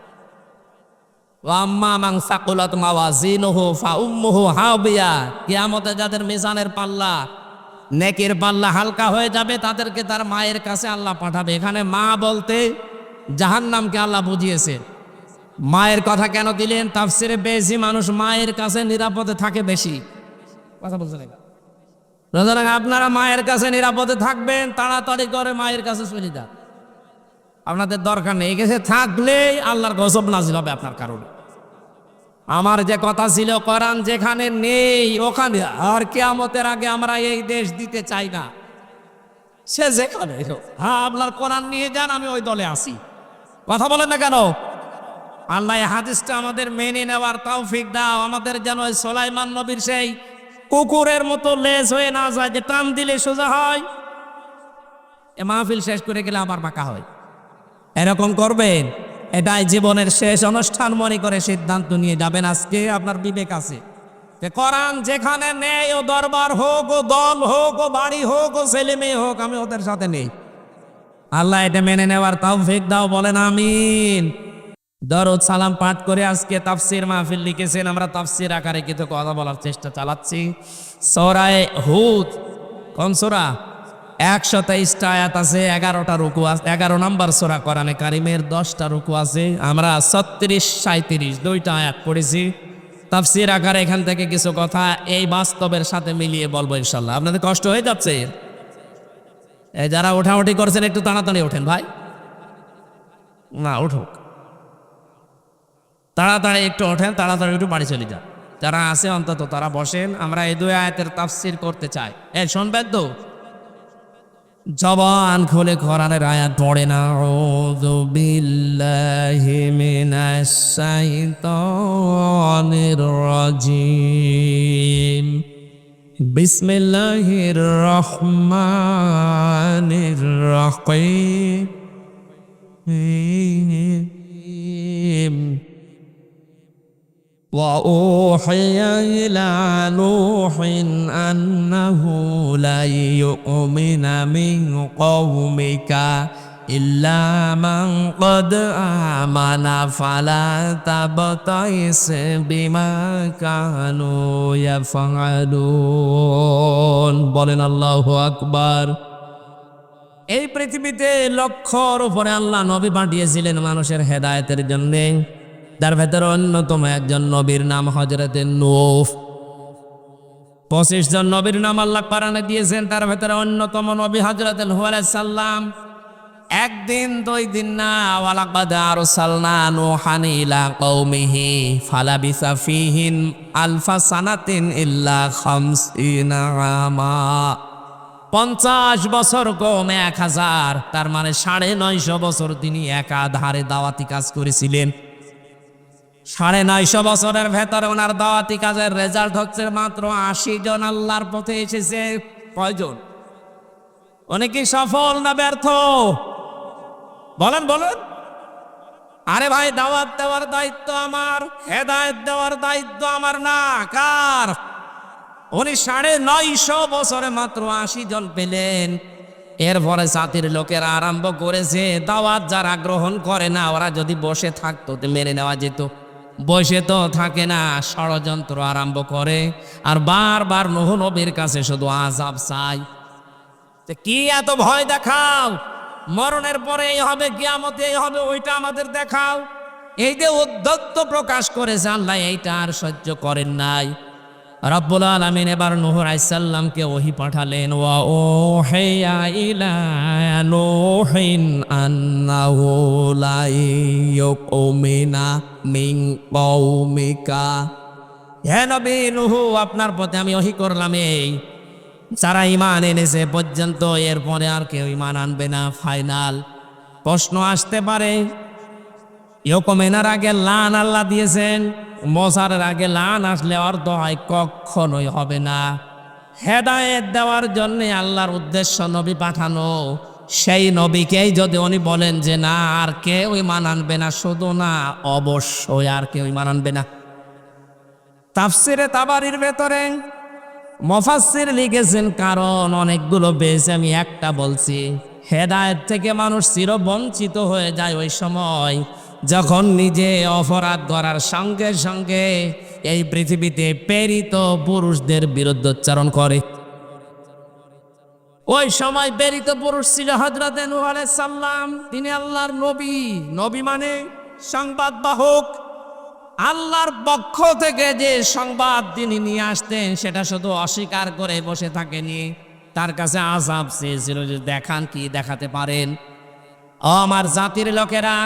ওয়া আম্মা মান সাকুলাত মাওয়াজিনুহু ফাউম্মুহু হাবিয়া, কিয়ামতে যাদের মিজানের পাল্লা নেকির পাল্লা হালকা হয়ে যাবে তাদেরকে তার মায়ের কাছে আল্লাহ পাঠাবে। এখানে মা বলতে জাহান্নামকে আল্লাহ বুঝিয়েছে। মায়ের কথা কেন দিলেন? তাফসিরে বেশি মানুষ মায়ের কাছে নিরাপদে থাকে বেশি। কথা বলছেন সুতরাং আপনারা মায়ের কাছে নিরাপদে থাকবেন, তাড়াতাড়ি করে মায়ের কাছে চলে যান। আপনাদের দরকার নেই, এখানে থাকলেই আল্লাহর গজব নাজিল হবে আপনার কারণে। আমার যে কথা ছিল, কোরআন যেখানে নেই ওখানে, আর কিয়ামতের আগে আমরা এই দেশ দিতে চাই না। সে যেখানে হ্যাঁ আপনার কোরআন নিয়ে যান, আমি ওই দলে আসি। কথা বলেন না কেন? আল্লাহ এই হাদিসটা আমাদের মেনে নেওয়ার তৌফিক দাও। আমাদের যেন ওই সুলাইমান নবীর সেই কুকুরের মতো লেজ হয়ে না যায়, যে টান দিলে সোজা হয়, এ মাহফিল শেষ করে গেলে আবার বাঁকা হয়। এরকম করবেন, এটাই জীবনের শেষ অনুষ্ঠান মনে করে সিদ্ধান্ত নিয়ে যাবেন। আজকে আপনার বিবেক আছে যে কোরআন যেখানে নেই, ও দরবার হোক, ও দল হোক, ও বাড়ি হোক, ও ছেলে মেয়ে হোক, আমি ওদের সাথে নেই। আল্লাহ এটা মেনে নেওয়ার তৌফিক দাও, বলেন আমিন। দরুদ সালাম পাঠ করে আজকে তাফসির মাহফিল লিখেছেন, আমরা তাফসির আকারে কিছু কথা বলার চেষ্টা চালাচ্ছি। সূরা হুদ, কোন সূরা? 123টা আয়াত আছে, 11টা রুকু আছে, 11 নম্বর সূরা কোরআনে কারিমের, 10টা রুকু আছে। আমরা 36, 37 দুইটা আয়াত পড়েছি। তাফসির আকারে এখান থেকে কিছু কথা এই বাস্তবের সাথে মিলিয়ে বলবো ইনশাল্লাহ। আপনাদের কষ্ট হয়ে যাচ্ছে? এই যারা ওঠাউঠি করছেন একটু তাড়াতাড়ি ওঠেন ভাই, না উঠুক, তাড়াতাড়ি একটু ওঠেন, তাড়াতাড়ি একটু বাড়ি চলে যান। যারা আছে অন্তত তারা বসেন, আমরা এই দুই আয়াতের তাফসির করতে চাই। শুনবেন তো? জবান খুলে কোরআনের আয়াত পড়ে না। আউযু বিল্লাহি মিনাশ শাইতানির রাজিম, বিসমিল্লাহির রহমানির রহিম। وأوحي إلى نوح أنه لن يؤمن من قومك إلا من قد آمن فلا تبتئس بما كانوا يفعلون। বলেন আল্লাহু আকবার। এই পৃথিবীতে লক্ষর উপরে আল্লাহ নবী পাঠিয়েছিলেন মানুষের হেদায়েতের জন্য। তার ভেতরে অন্যতম একজন নবীর নাম হযরতে নূহ। 25 জন নবীর নাম আল্লাহ কোরআনে দিয়েছেন, তার ভেতরে অন্যতম নবী হযরতে নূহ আলাইহিস সালাম। একদিন দুই দিন না, ওয়ালাকাদ আরসালনা নূহান ইলা কওমিহি ফালাবিসা ফীহিম আলফা সানাতিন ইল্লা 50 আমা। 50 বছর কম 1000, তার মানে 950 বছর তিনি একাধারে দাওয়াতি কাজ করেছিলেন। 950 বছরের ভেতরে ওনার দাওয়াতি কাজের রেজাল্ট হচ্ছে মাত্র 80 জন আল্লাহর পথে এসেছে। কয়জন? উনি কি সফল না ব্যর্থ? বলেন বলেন। আরে ভাই, দাওয়াত দেওয়ার দায়িত্ব আমার, হেদায়েত দেওয়ার দায়িত্ব আমার না, কার? উনি 950 বছরে মাত্র 80 জন পেলেন। এরপরে জাতির লোকেরা আরম্ভ করেছে দাওয়াত যারা গ্রহণ করে না, ওরা যদি বসে থাকতো তো মেনে নেওয়া যেত। বসে তো থাকে না, ষড়যন্ত্র আরম্ভ করে, আর বারবার নূহ নবীর কাছে শুধু আযাব চাই। কি এত ভয় দেখাও? মরণের পরে এই হবে, কিয়ামতে এই হবে, ওইটা আমাদের দেখাও। এই যে উদ্ধত্ত প্রকাশ করেছে আল্লাহ, এইটা আর সহ্য করেন নাই। রব্বুল আলামিন এবার নূহ আলাইহিস সালামকে ওহী পাঠালেন। ওয়া ওহিয়া ইলা নূহিন আন্নাহু লা ইউমিনা মিন কওমিকা। হে নবী নূহ, আপনার পথে আমি ওহী করলাম, এই যারা ঈমান এনেছে পর্যন্ত, এরপরে আর কেউ ঈমান আনবে না, ফাইনাল। প্রশ্ন আসতে পারে, ইউমিনার আগে লান আল্লাহ দিয়েছেন, মোসারের আগে লান আসলে অর্থ হয় কখনোই হবে না। হেদায়েত দেওয়ার জন্য আল্লাহর উদ্দেশ্য নবী পাঠানো। সেই নবীকেই যদি উনি বলেন যে না আর কেউ ঈমান আনবে না, শুধু না অবশ্যই আর কেউ ঈমান আনবে না। তাফসিরে তাবারির ভেতরে মুফাসসির লিখেছেন, কারণ অনেকগুলো পেয়েছে, আমি একটা বলছি। হেদায়েত থেকে মানুষ চিরবঞ্চিত হয়ে যায় ওই সময় যখন নিজে অপরাধ করার সঙ্গে সঙ্গে এই পৃথিবীতে প্রেরিত পুরুষদের বিরুদ্ধোচ্চারণ করে। ওই সময় প্রেরিত পুরুষ ছিল হযরত নূহ আলাইহিস সালাম। তিনি আল্লাহর নবী। নবী মানে সংবাদ বাহক। আল্লাহর পক্ষ থেকে যে সংবাদ তিনি নিয়ে আসতেন সেটা শুধু অস্বীকার করে বসে থাকেনি, তার কাছে আযাব চেয়েছিল যে দেখান কি দেখাতে পারেন। ও আমার জাতির লোকেরা,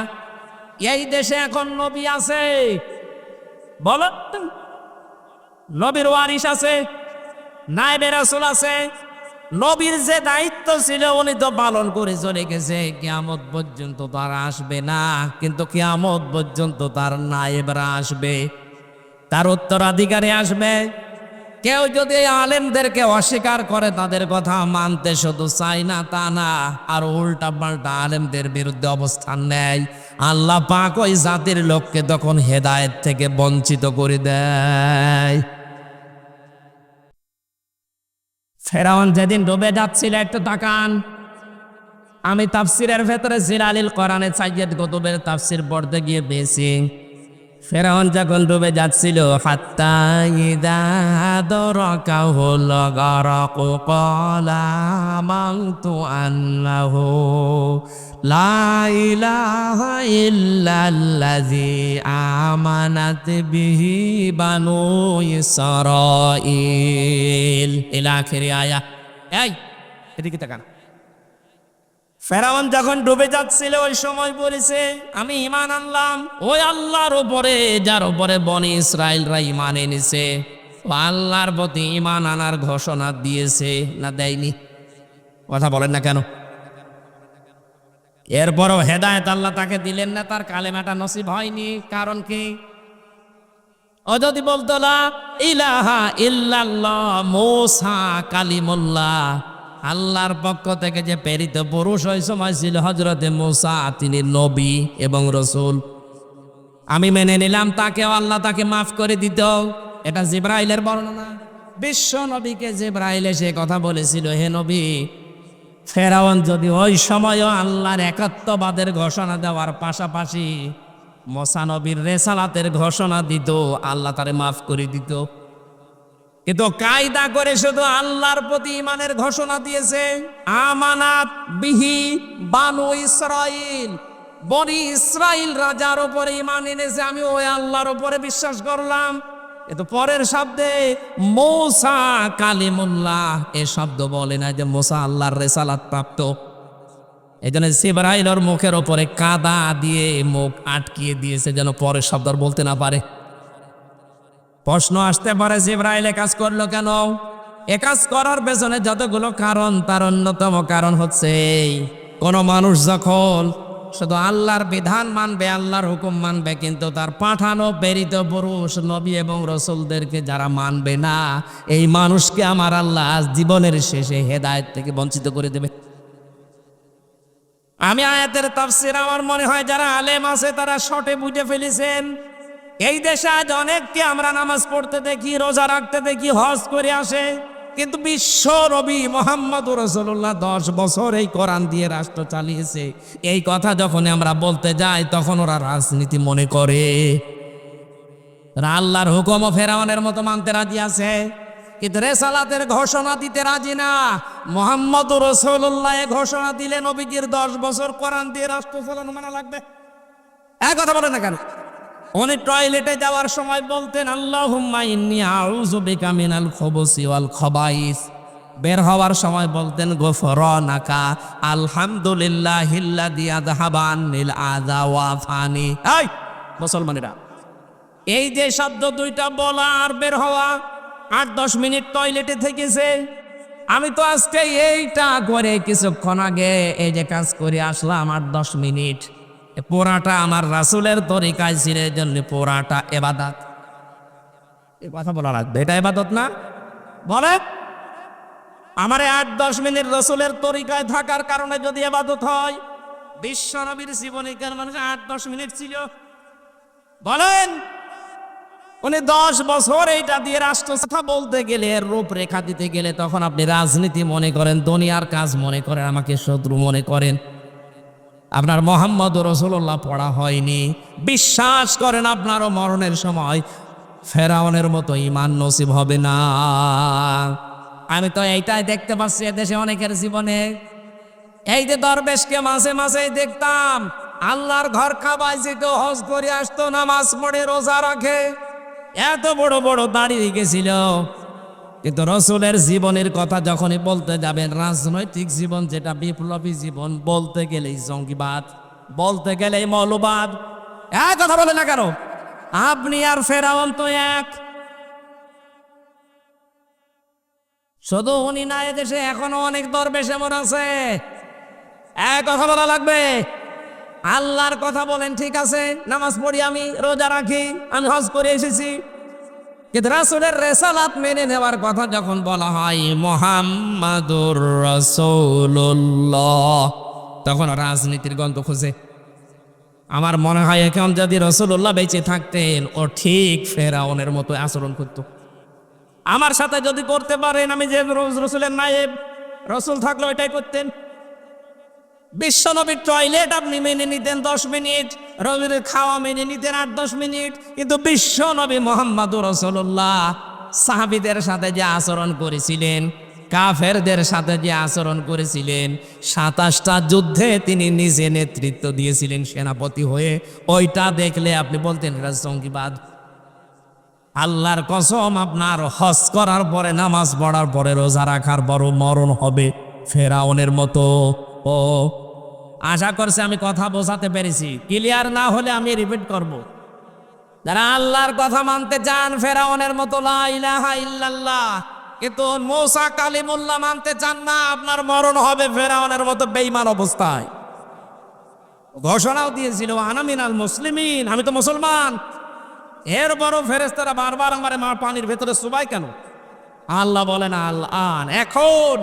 এই দেশে এখন নবী আছে? বলো, নবীর ওয়ারিস আছে, নায়েবে রাসূল আছে। নবীর যে দায়িত্ব ছিল উনি তো পালন করে চলে গেছে। কিয়ামত পর্যন্ত তার আসবে না, কিন্তু কিয়ামত পর্যন্ত তার নায়েবরা আসবে, তার উত্তরাধিকারী আসবে। কেউ যদি আলেমদেরকে অস্বীকার করে, তাদের কথা মানতে শুধু চায় না তা না, আর উল্টা পাল্টা আলেমদের বিরুদ্ধে অবস্থান নেয়, আল্লাহ পাক ওই জাতির লোককে তখন হেদায়েত থেকে বঞ্চিত করে দেয়। ফেরাউন যেদিন ডুবে যাচ্ছিল, একটু তাকান। আমি তাফসিরের ভেতরে জিলালিল কোরআনে সাইয়্যিদ কুতুবের তাফসির পড়তে গিয়ে পেয়েছি, ফেরাউন যখন ডুবে যাচ্ছিল, হাত্তা ইযা আদরাকাহুল গারাকু ক্বালা আমানতু আন্নাহু লা ইলাহা ইল্লাল্লাযী আমানাত বিহি বানু ইসরাঈল ইলা আখিরি আয়া। এই এদিকে তাকান। ফেরাউন যখন ডুবে যাচ্ছিল ওই সময় বলেছে, আমি ঈমান আনলাম ওই আল্লাহর উপরে যার উপরে বনি ইসরাইলরা ঈমান এনেছে। ও আল্লাহর প্রতি ঈমান আনার ঘোষণা দিয়েছে না দেয়নি? কথা বলেন না কেন? এরপরও হেদায়েত আল্লাহ তাকে দিলেন না, তার কালেমাটা নসিব হয়নি। কারণ কি? ও যদি বলতো লা ইলাহা ইল্লাল্লাহ মূসা কালিমুল্লাহ, আল্লাহর পক্ষ থেকে যে প্রেরিত পুরুষ ওই সময় ছিল হযরতে মূসা, তিনি নবী এবং রাসূল, আমি মেনে নিলাম তাকেও আল্লাহ তাকে মাফ করে দিত। এটা জিবরাইলের বর্ণনা। বিশ্ব নবীকে জিবরাইল এসে কথা বলেছিল, হে নবী, ফেরাউন যদি ওই সময়ও আল্লাহর একাত্মবাদের ঘোষণা দেওয়ার পাশাপাশি মূসা নবীর রেসালাতের ঘোষণা দিত, আল্লাহ তারে মাফ করে দিত। কিন্তু কায়দা করে শুধু আল্লাহর প্রতি ঈমানের ঘোষণা দিয়েছে। আমানাত বিহি বানু ইসরাঈল, বনি ইসরাঈল রাজার উপরে ঈমান এনেছে, আমি ওই আল্লাহর উপরে বিশ্বাস করলাম। কিন্তু পরের শব্দে মূসা কালিমুল্লাহ এ শব্দ বলে না যে মূসা আল্লাহর রেসালাত প্রাপ্ত। এই জন্য জিবরাইলের মুখের ওপরে কাদা দিয়ে মুখ আটকিয়ে দিয়েছে, যেন পরের শব্দ বলতে না পারে। প্রশ্ন আসতে পারে, জিবরাইল এ কাজ করলো কেন? এ কাজ করার পেছনে যতগুলো কারণ, তার অন্যতম কারণ হচ্ছে কোন মানুষ যখন শুধু আল্লাহর বিধান মানবে, আল্লাহর হুকুম মানবে, কিন্তু তার পাঠানো প্রেরিত পুরুষ নবী এবং রাসূলদেরকে যারা মানবে না, এই মানুষকে আমার আল্লাহ আজ জীবনের শেষে হেদায়েত থেকে বঞ্চিত করে দেবে। আমি আয়াতের তাফসীর আমার মনে হয় যারা আলেম আছে তারা শর্টে বুঝে ফেলেছেন। এই দেশে আজ অনেককে আমরা নামাজ পড়তে দেখি, রোজা রাখতে দেখি, হজ করে আসে, কিন্তু বিশ্ব নবী মুহাম্মদুর রাসূলুল্লাহ 10 বছর এই কোরআন দিয়ে রাষ্ট্র চালিয়েছে। এই কথা যখন আমরা বলতে যাই তখন ওরা রাজনীতি মনে করে। আল্লাহর হুকুম ফেরাউনের মতো মানতে রাজি আছে, কিন্তু রেসালাতের ঘোষণা দিতে রাজি না। মুহাম্মদুর রাসূলুল্লাহ ঘোষণা দিলে নবীজির 10 বছর কোরআন দিয়ে রাষ্ট্র চালানো মানা লাগবে। এক কথা বলে না কেন? উনি টয়লেটে যাওয়ার সময় বলতেন, আল্লাহুম্মা ইন্নী আউযু বিকা মিনাল খুবুসি ওয়াল খাবাইস। বের হওয়ার সময় বলতেন, গফরানাকা আলহামদুলিল্লাহিল্লাযী আযহাবা আন্নিল আযা ওয়া আফানি। এই মুসলমানেরা, এই যে শব্দ দুইটা বলা আর বের হওয়া, 8-10 মিনিট টয়লেটে থেকেছে। আমি তো আজকে এইটা করে কিছুক্ষণ আগে এই যে কাজ করে আসলাম 8-10 মিনিট। পোড়াটা আমার রাসূলের তরিকায় ছিল, এর জন্য পোড়াটা ইবাদত। এই কথা বলা লাগবে, এটা ইবাদত না? বলে আমার 8-10 মিনিট রাসূলের তরিকায় থাকার কারণে যদি ইবাদত হয়, বিশ্ব নবীর জীবনে কেন মানুষ 8-10 মিনিট ছিল? বলেন। উনি 10 বছর এইটা দিয়ে রাষ্ট্র কথা বলতে গেলে, এর রূপরেখা দিতে গেলে, তখন আপনি রাজনীতি মনে করেন, দুনিয়ার কাজ মনে করেন, আমাকে শত্রু মনে করেন। আপনার মোহাম্মদ রাসূলুল্লাহ পড়া হয়নি, বিশ্বাস করেন আপনারও মরণের সময় ফেরাউনের মতো ঈমান নসিব হবে না। আমি তো এইটাই দেখতে পাচ্ছি এদেশে অনেকের জীবনে। এই যে দরবেশকে মাঝে মাঝে দেখতাম আল্লাহর ঘর কাবায় যেত, হজ করে আসতো, নামাজ পড়ে রোজা রাখে, এত বড় বড় দাঁড়িয়ে গেছিল, কিন্তু রসুলের জীবনের কথা যখনই বলতে যাবেন, রাজনৈতিক জীবন যেটা বিপ্লবী জীবন, বলতে গেলেই জঙ্গিবাদ, বলতে গেলেই মৌলবাদ। এক কথা বলে না কেন? আপনি আর ফেরাউন তো এক। শুধু উনি না, এদেশে এখনো অনেক দরবেশ এমন আছে। এক কথা বলা লাগবে, আল্লাহর কথা বলেন, ঠিক আছে, নামাজ পড়ি, আমি রোজা রাখি, আমি হজ করে এসেছি, কিন্তু রাসূলের রিসালাত মেনে নেওয়ার কথা যখন বলা হয় মুহাম্মাদুর রাসূলুল্লাহ, তখন রাজনীতির গন্ধ খুঁজে। আমার মনে হয় এখন যদি রাসূলুল্লাহ বেঁচে থাকতেন, ও ঠিক ফেরাউনের মতো আচরণ করত। আমার সাথে যদি করতে পারেন, আমি যে রসুলের নায়েব, রসুল থাকলে ওইটাই করতেন। বিশ্বনবীর টয়লেট আপনি মেনে নিতেন 10 মিনিট, রবির খাওয়া মেনে নিতেন 8-10 মিনিট, কিন্তু বিশ্বনবী মুহাম্মাদুর রাসূলুল্লাহ সাহাবীদের সাথে যে আচরণ করেছিলেন, কাফেরদের সাথে যে আচরণ করেছিলেন, 27টা যুদ্ধে তিনি নিজে নেতৃত্ব দিয়েছিলেন সেনাপতি হয়ে, ওইটা দেখলে আপনি বলতেন এটা জঙ্গিবাদ। আল্লাহর কসম, আপনার হজ করার পরে, নামাজ পড়ার পরে, রোজা রাখার বড় মরণ হবে ফেরাউনের মতো। ও আশা করছি আমি কথা বোঝাতে পেরেছি। ক্লিয়ার না হলে আমি রিপিট করব। যারা আল্লাহর কথা মানতে চান ফেরাউনের মতো লা ইলাহা ইল্লাল্লাহ, কিন্তু মূসা কালিমুল্লাহ মানতে চান না, আপনার মরণ হবে ফেরাউনের মতো বেঈমান অবস্থায়। ঘোষণাও দিয়েছিল আনা মিনাল মুসলিমিন, আমি তো মুসলমান। এরপরও ফেরেশতারা বারবার আমার পানির ভেতরে চুবাই কেন? আল্লাহ বলেন আল আন, এখন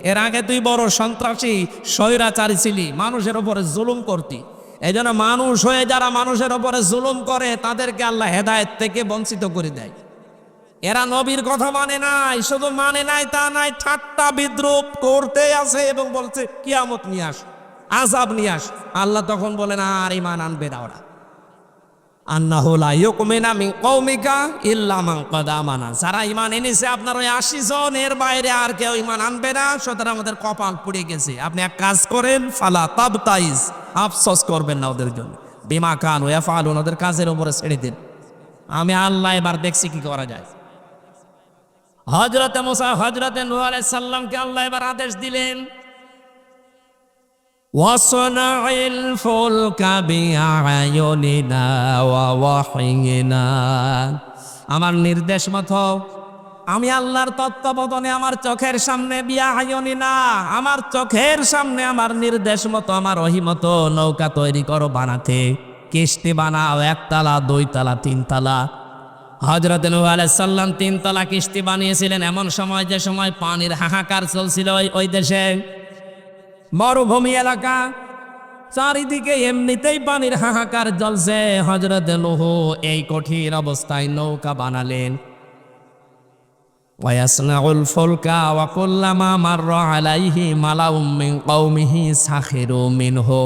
এর আগে তুই বড় সন্ত্রাসী স্বৈরাচারী ছিলি, মানুষের উপরে জুলুম করতি। এই জন্য মানুষ হয়ে যারা মানুষের উপরে জুলুম করে, তাদেরকে আল্লাহ হেদায়েত থেকে বঞ্চিত করে দেয়। এরা নবীর কথা মানে নাই, শুধু মানে নাই তা নাই, ঠাট্টা বিদ্রুপ করতে আছে এবং বলছে কিয়ামত নিয়ে আস, আযাব নিয়ে আস। আল্লাহ তখন বলেন আর ঈমান আনবে না ওরা। আন্নাহু লা ইউমিনু মিন কওমিকা ইল্লা মান ক্বাদ আমানা, যারা ঈমান এনেছে আপনার ওই 80 জন, এর বাইরে আর কেউ ঈমান আনবে না। সুতরাং আমাদের কপাল পুড়ে গেছে। আপনি এক কাজ করেন, ফালা তাবতাইজ, আফসোস করবেন না ওদের জন্য, বিমা কানু ইয়াফআলুন, ওদের কাজের উপরে ছেড়ে দিন। আমি আল্লাহ এবার দেখছি কি করা যায়। হযরতে মুসা, হযরতে নূহ আলাইহিস সালামকে আল্লাহ এবার আদেশ দিলেন, ওয়াসনাইল ফুলকা বিআয়ুনিনা ওয়া ওয়াহিয়িনা, আমার নির্দেশ মতো, আমি আল্লাহর তত্ত্বাবধানে, আমার চোখের সামনে, বিআয়ুনিনা, আমার চোখের সামনে, আমার নির্দেশ মতো, আমার ওহী মতো নৌকা তৈরি করো, বানাতে, কিস্তি বানাও, 1 তলা, 2 তলা, 3 তলা। হযরত নূহ আলাইহিস সালাম 3 তলা কিস্তি বানিয়েছিলেন এমন সময়, যে সময় পানির হাহাকার চলছিল ওই দেশে, মরুভূমি এলাকা, চারিদিকে এমনিতেই পানির হাহাকার জ্বলছে। হযরত নূহ এই কঠিন অবস্থায় নৌকা বানালেন। ওয়াসনাউল ফুলকা ওয়া কুল্লামা মাররা আলাইহি মালাউম মিন কওমিহি সাখিরু মিনহু,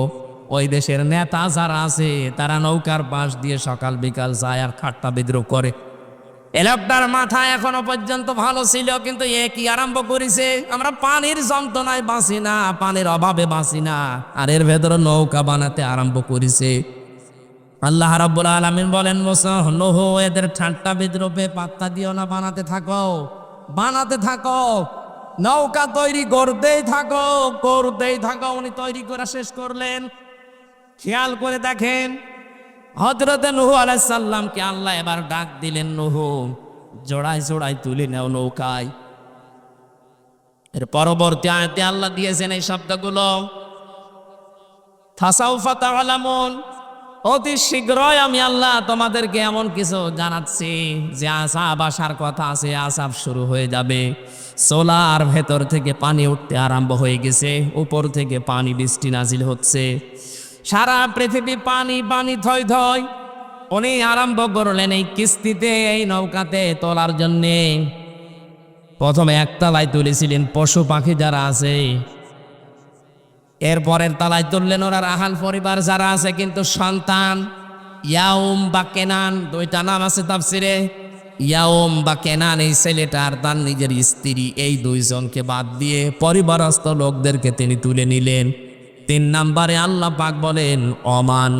ওই দেশের নেতা যারা আছে তারা নৌকার পাশ দিয়ে সকাল বিকাল যায় আর ঠাট্টা বিদ্রুপ করে। এই লোকটার মাথা এখনো পর্যন্ত ভালো ছিল, কিন্তু এ কি আরম্ভ করেছে, আমরা পানির যন্ত্রণায় বাঁচি না, পানির অভাবে বাঁচি না, আর এর ভেতরে নৌকা বানাতে আরম্ভ করেছে। আল্লাহ রাব্বুল আলামিন বলেন, মুসা, নূহ, এদের ঠাট্টা বিদ্রুপে পাত্তা দিও না, বানাতে থাকো, বানাতে থাকো, নৌকা তৈরি করতেই থাকো, করতেই থাকো। উনি তৈরি করে শেষ করলেন। খেয়াল করে দেখেন, হযরতে নূহ আলাইহিস সালামকে আল্লাহ এবার ডাক দিলেন, নূহ, জোড়ায় জোড়ায় তুলে নাও নৌকায়। এর পরবর্তী আয়াতে আল্লাহ দিয়েছেন এই শব্দগুলো, ফাসাউফা তা'লামুন, অতি শীঘ্রই আমি আল্লাহ তোমাদেরকে এমন কিছু জানাচ্ছি যে আযাব আসার কথা আছে, আযাব শুরু হয়ে যাবে। সোলার ভেতর থেকে পানি উঠতে আরম্ভ হয়ে গেছে, উপর থেকে পানি বৃষ্টি নাজিল হচ্ছে, সারা পৃথিবী পানি পানি, থই থই। উনি আরম্ভ করলেন এই কিস্তিতে, এই নৌকাতে তোলার জন্যে। প্রথমে এক তলায় তুলেছিলেন পশু পাখি যারা আছে, এরপরের তলায় তুললেন ওরা রাহাল পরিবার যারা আছে, কিন্তু সন্তান ইয়াউম বা কেনান, দুইটা নাম আছে তাফসিরে। ইয়াউম বা কেনান এই ছেলেটার তার নিজের স্ত্রী এই দুইজনকে বাদ দিয়ে পরিবারস্থ লোকদেরকে তিনি তুলে নিলেন। 3 নম্বরে আল্লাহ পাক বলেন অমান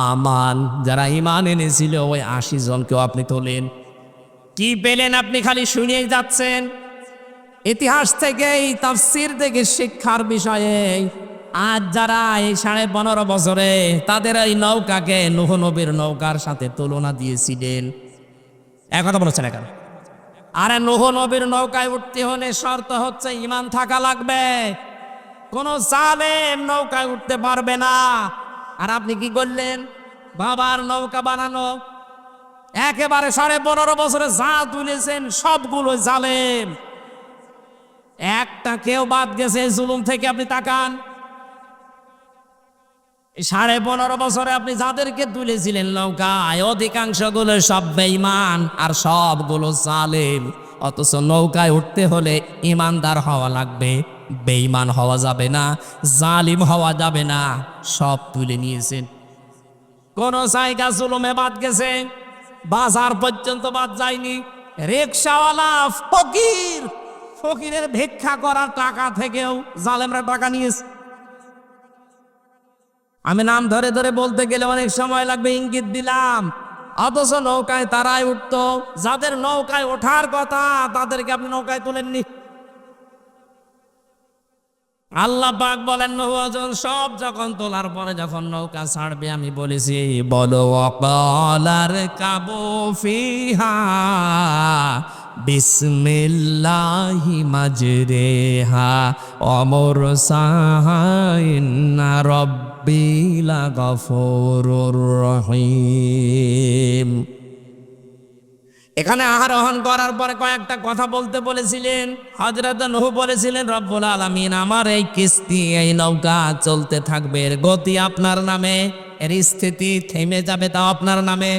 আমান, যারা ঈমান এনেছিল ওই 80 জনকেও আপনি তোলেন। কি পেলেন আপনি? খালি শুনেই যাচ্ছেন। ইতিহাস থেকে এই তাফসীর থেকে শিক্ষার বিষয়ে আজ যারা এই 15.5 বছরে তাদের এই নৌকাকে নূহ নবীর নৌকার সাথে তুলনা দিয়েছিলেন, এক কথা বলেছেন এখন। আরে নূহ নবীর নৌকায় উঠতে হলে শর্ত হচ্ছে ঈমান থাকা লাগবে। কোন জালেম নৌকায় উঠতে পারবে না। আর আপনি কি করলেন? বাবার নৌকা বানানো, একেবারে 15.5 বছরে যা তুলেছেন সবগুলো জালেম, একটা কেউ বাদ গেছে জুলুম থেকে? আপনি তাকান, 15.5 বছরে আপনি যাদেরকে তুলেছিলেন নৌকায় অধিকাংশ গুলো সব বেঈমান আর সবগুলো জালেম। অথচ নৌকায় উঠতে হলে ইমানদার হওয়া লাগবে, বেঈমান হওয়া যাবে না, জালিম হওয়া যাবে না। সব তুলে নিয়েছেন। কোন জায়গা জুলুমে বাদ গেছে? বাজার পর্যন্ত বাদ যায়নি। রিকশাওয়ালা ফকির, ফকিরের ভিক্ষা করার টাকা থেকেও জালেমরা টাকা নিয়েছে। আমি নাম ধরে ধরে বলতে গেলে অনেক সময় লাগবে, ইঙ্গিত দিলাম। অথচ নৌকায় তারাই উঠতো যাদের নৌকায় ওঠার কথা, তাদেরকে আপনি নৌকায় তুলেননি। আল্লাহ পাক বলেন নৌজন সব যখন তোলার পরে যখন নৌকা ছাড়বে, আমি বলেছি বলো অকালার কাবু ফিহা বিসমিল্লাহি মাজরেহা অমর সাহাইন্না রব্বিলা গফুরুর রহিম। এখানে আরোহণ করার পরে কয়েকটা কথা বলতে বলেছিলেন। হযরত নূহ বলেছিলেন রব্বুল আলামিন আমার এই কিস্তি, এই নৌকা চলতে থাকবে, এর গতি আপনার নামে, এর স্থিতি থেমে যাবে তাও আপনার নামে।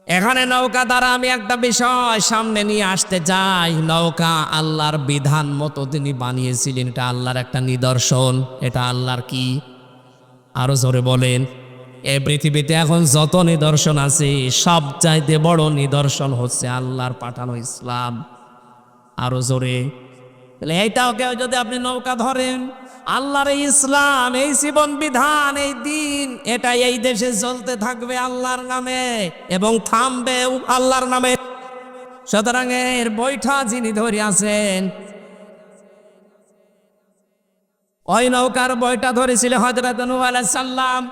এখানে নৌকা দ্বারা আমি একটা বিষয় সামনে নিয়ে আসতে চাই। নৌকা আল্লাহর বিধান মতো তিনি বানিয়েছিলেন, এটা আল্লাহর একটা নিদর্শন। এটা আল্লাহর কি? আরো জোরে বলেন। এই পৃথিবীতে এখন যত নিদর্শন আছে সব চাইতে বড় নিদর্শন হচ্ছে আল্লাহর পাঠানো ইসলাম। আরো জোরে। তাহলে এইটাও কেউ যদি আপনি নৌকা ধরেন, আল্লাহর এই ইসলাম, এই জীবন বিধান, এই দিন, এটা এই দেশে চলতে থাকবে আল্লাহর নামে এবং থামবেও আল্লাহর নামে। সুতরাং এর বৈঠা যিনি ধরে আছেন, ওই নৌকার বইটা ধরেছিল হযরত নূহ আলাইহিস সালাম।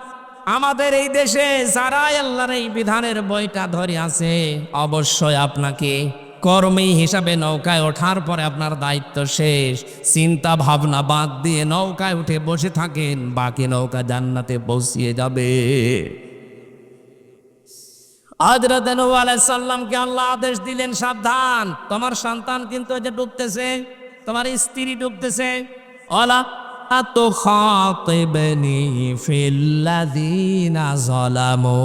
আমাদের এই দেশে যারা আল্লাহর এই বিধানের বইটা ধরে আছে, অবশ্যই আপনাকে কর্মী হিসাবে নৌকায় ওঠার পরে আপনার দায়িত্ব শেষ। চিন্তা ভাবনা বাদ দিয়ে নৌকায় উঠে বসে থাকেন, বাকি নৌকা জান্নাতে পৌঁছিয়ে যাবে। হযরত নূহ আলাইহিস সালামকে আল্লাহ আদেশ দিলেন, সাবধান, তোমার সন্তান কিন্তু এই যে ডুবতেছে, তোমার স্ত্রী ডুবতেছে। ওয়ালা তুখাতিবনি ফিল্লাযীনা যালামু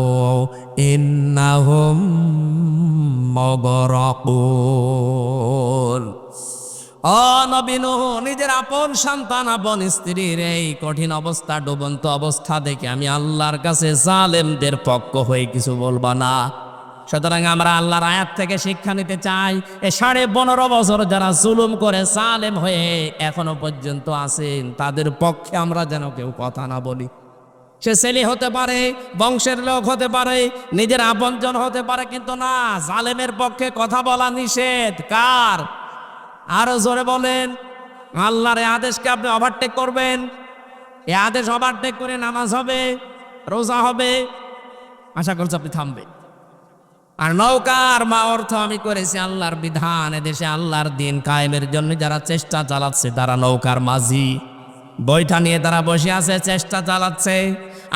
ইন্নাহুম মুগরাকুন। ও নবী নূহ, নিজের আপন সন্তান, আপন স্ত্রীর এই কঠিন অবস্থা, ডুবন্ত অবস্থা দেখে আমি আল্লাহর কাছে জালেমদের পক্ষ হয়ে কিছু বলবা না। সুতরাং আমরা আল্লাহর আয়াত থেকে শিক্ষা নিতে চাই। এই 15.5 বছর যারা জুলুম করে জালেম হয়ে এখনো পর্যন্ত আছেন, তাদের পক্ষে আমরা যেন কেউ কথা না বলি। সে ছেলে হতে পারে, বংশের লোক হতে পারে, নিজের আপনজন হতে পারে, কিন্তু না, জালেমের পক্ষে কথা বলা নিষেধ। কার? আরো জোরে বলেন। আল্লাহর এই আদেশকে আপনি ওভারটেক করবেন। এই আদেশ ওভারটেক করে নামাজ হবে, রোজা হবে, আশা করছি আপনি থামবে। আর নৌকার মা অর্থ আমি করেছি আল্লাহর বিধান, এদেশে আল্লাহর দিন কায়েমের জন্য যারা চেষ্টা চালাচ্ছে তারা নৌকার মাঝি, বৈঠা নিয়ে তারা বসে আছে, চেষ্টা চালাচ্ছে।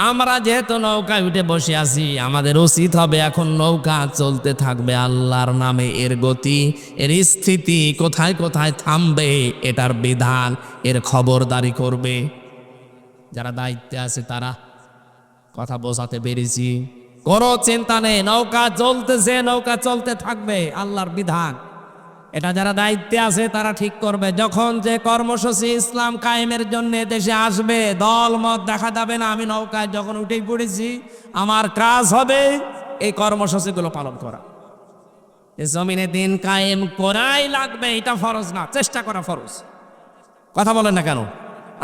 আমরা যেহেতু নৌকায় উঠে বসে আছি, আমাদের উচিত হবে এখন নৌকা চলতে থাকবে আল্লাহর নামে। এর গতি, এর স্থিতি কোথায় কোথায় থামবে, এটার বিধান, এর খবরদারি করবে যারা দায়িত্বে আছে তারা। কথা বোঝাতে পেরেছি? কোনো চিন্তা নেই, নৌকা চলতেছে, নৌকা চলতে থাকবে, আল্লাহর বিধান। এটা যারা দায়িত্বে আছে তারা ঠিক করবে। যখন যে কর্মসূচি ইসলাম কায়েমের জন্য দেশে আসবে, দল মত দেখা যাবে না। আমি নৌকায় যখন উঠেই পড়েছি, আমার কাজ হবে এই কর্মসূচিগুলো পালন করা। এই জমিনে দিন কায়েম করাই লাগবে, এটা ফরজ না, চেষ্টা করা ফরজ। কথা বলেন না কেন?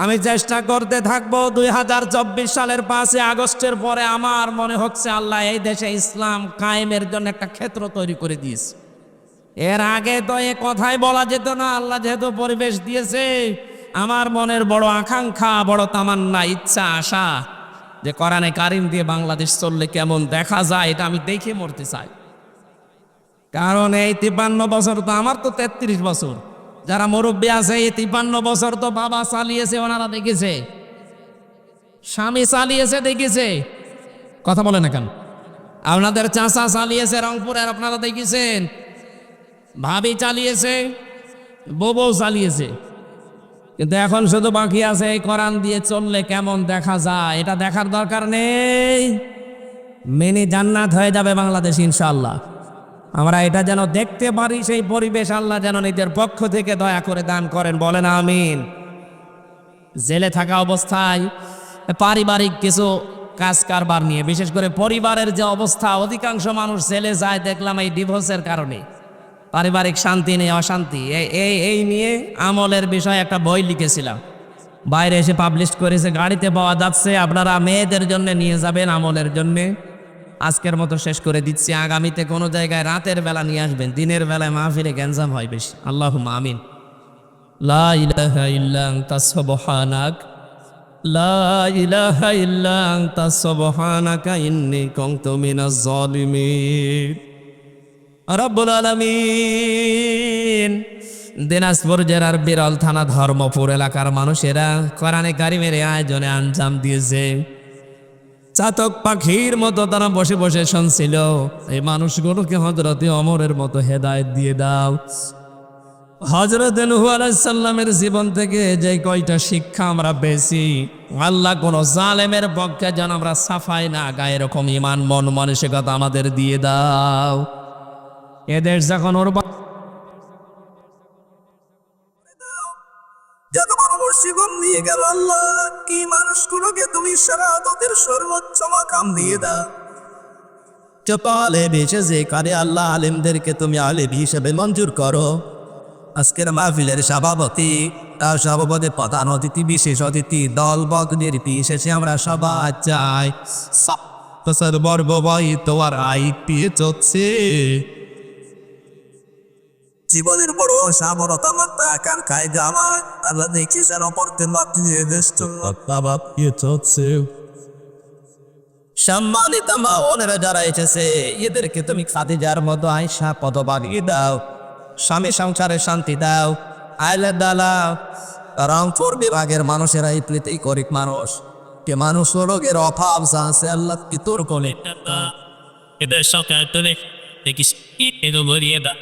আমি চেষ্টা করতে থাকবো। 2024 সালের 5 আগস্টের পরে আমার মনে হচ্ছে আল্লাহ এই দেশে ইসলাম কায়েমের জন্য একটা ক্ষেত্র তৈরি করে দিয়েছে। এর আগে তো এ কথাই বলা যেত না। আল্লাহ যেহেতু পরিবেশ দিয়েছে, আমার মনের বড় আকাঙ্ক্ষা, বড় তামান্না, ইচ্ছা, আশা যে কোরআনে কারিম দিয়ে বাংলাদেশ চললে কেমন দেখা যায়, এটা আমি দেখে মরতে চাই। কারণ এই 53 বছর তো, আমার তো 33 বছর, যারা মুরব্বী আছে এই 53 বছর তো বাবা চালিয়েছে, ওনারা দেখেছে, স্বামী চালিয়েছে, দেখেছে। কথা বলে না কেন? আপনাদের চাচা চালিয়েছে রংপুরের, আপনারা দেখেছেন। ভাবি চালিয়েছে, বউ চালিয়েছে। কিন্তু এখন শুধু বাকি আছে এই কোরআন দিয়ে চললে কেমন দেখা যায়, এটা দেখার দরকার নেই। মিনি জান্নাত হয়ে যাবে বাংলাদেশ ইনশাআল্লাহ। আমরা এটা যেন দেখতে পারি, সেই পরিবেশ আল্লাহ যেন নিজের পক্ষ থেকে দয়া করে দান করেন, বলেন আমিন। জেলে থাকা অবস্থায় পারিবারিক কিছু কাজ কারবার নিয়ে, বিশেষ করে পরিবারের যে অবস্থা, অধিকাংশ মানুষ জেলে যায় দেখলাম এই ডিভোর্সের কারণে। পারিবারিক শান্তি নেই, অশান্তি, এই নিয়ে আমলের বিষয়ে একটা বই লিখেছিলাম, বাইরে এসে পাবলিশ করেছে, গাড়িতে পাওয়া যাচ্ছে। আপনারা মেয়েদের জন্য নিয়ে যাবেন, আমলের জন্যে। আজকের মতো শেষ করে দিচ্ছি, আগামীতে কোনো জায়গায় রাতের বেলা নিয়ে আসবেন, দিনের বেলায় মাহফিলে গ্যাঞ্জাম হয় বেশি। আল্লাহুম্মা আমিন। লা ইলাহা ইল্লা আনতা সুবহানাক, লা ইলাহা ইল্লা আনতা সুবহানাকা ইন্নী কুনতু মিনাজ জালিমিন। রব্বুল আলামিন। দিনাজপুর জেলার বিরল থানা ধর্মপুর এলাকার মানুষেরা কোরআনে কারিমের আয়োজনে আঞ্জাম দিয়েছে। চাতক পাখির মতো তারা বসে বসে শুনছিল। এই মানুষগুলোকে হযরতে ওমরের মতো হেদায়েত দিয়ে দাও। হযরতে নূহ আলাইহিস সালামের জীবন থেকে যে কয়টা শিক্ষা আমরা পেয়েছি, আল্লাহ কোন জালেমের পক্ষে যেন আমরা সাফাই না গায়ে, এরকম ঈমান মন মানসিকতা আমাদের দিয়ে দাও। এদের যখন ওর যত মানুষ জীবন নিয়ে গেল, আল্লাহ কি মানুষগুলোকে তুমি শাহাদাতের সর্বোচ্চ মাকাম দিয়ে দাও। চপালে বেঁচে যে কারে আল্লাহ আলেমদেরকে তুমি আলেম হিসেবে মঞ্জুর করো। আজকের মাহফিলের সভাপতি, সভাপতি, প্রধান অতিথি, বিশেষ অতিথি, দল বক নির্বিশেষে আমরা সবাই চাই তোমার আইপিএ চলছে। জীবনের বড় সামরতা মাত্রা আকাঙ্ক্ষায় জামা আল্লাহ দেখছি যেন পড়তে সম্মানিত মা ওনারা যারা এসেছে, এদেরকে তুমি খাদিজার মতো আয়সা পদ বাগিয়ে দাও, স্বামী সংসারে শান্তি দাও। আইলে দালাও রংপুর বিভাগের মানুষেরা এই প্রীতি করিক মানুষ, কে মানুষ রোগের অভাব আছে আল্লাহ কি তোর কোলে এদের সরকার তো দেখিস এগুলো বলিয়ে দা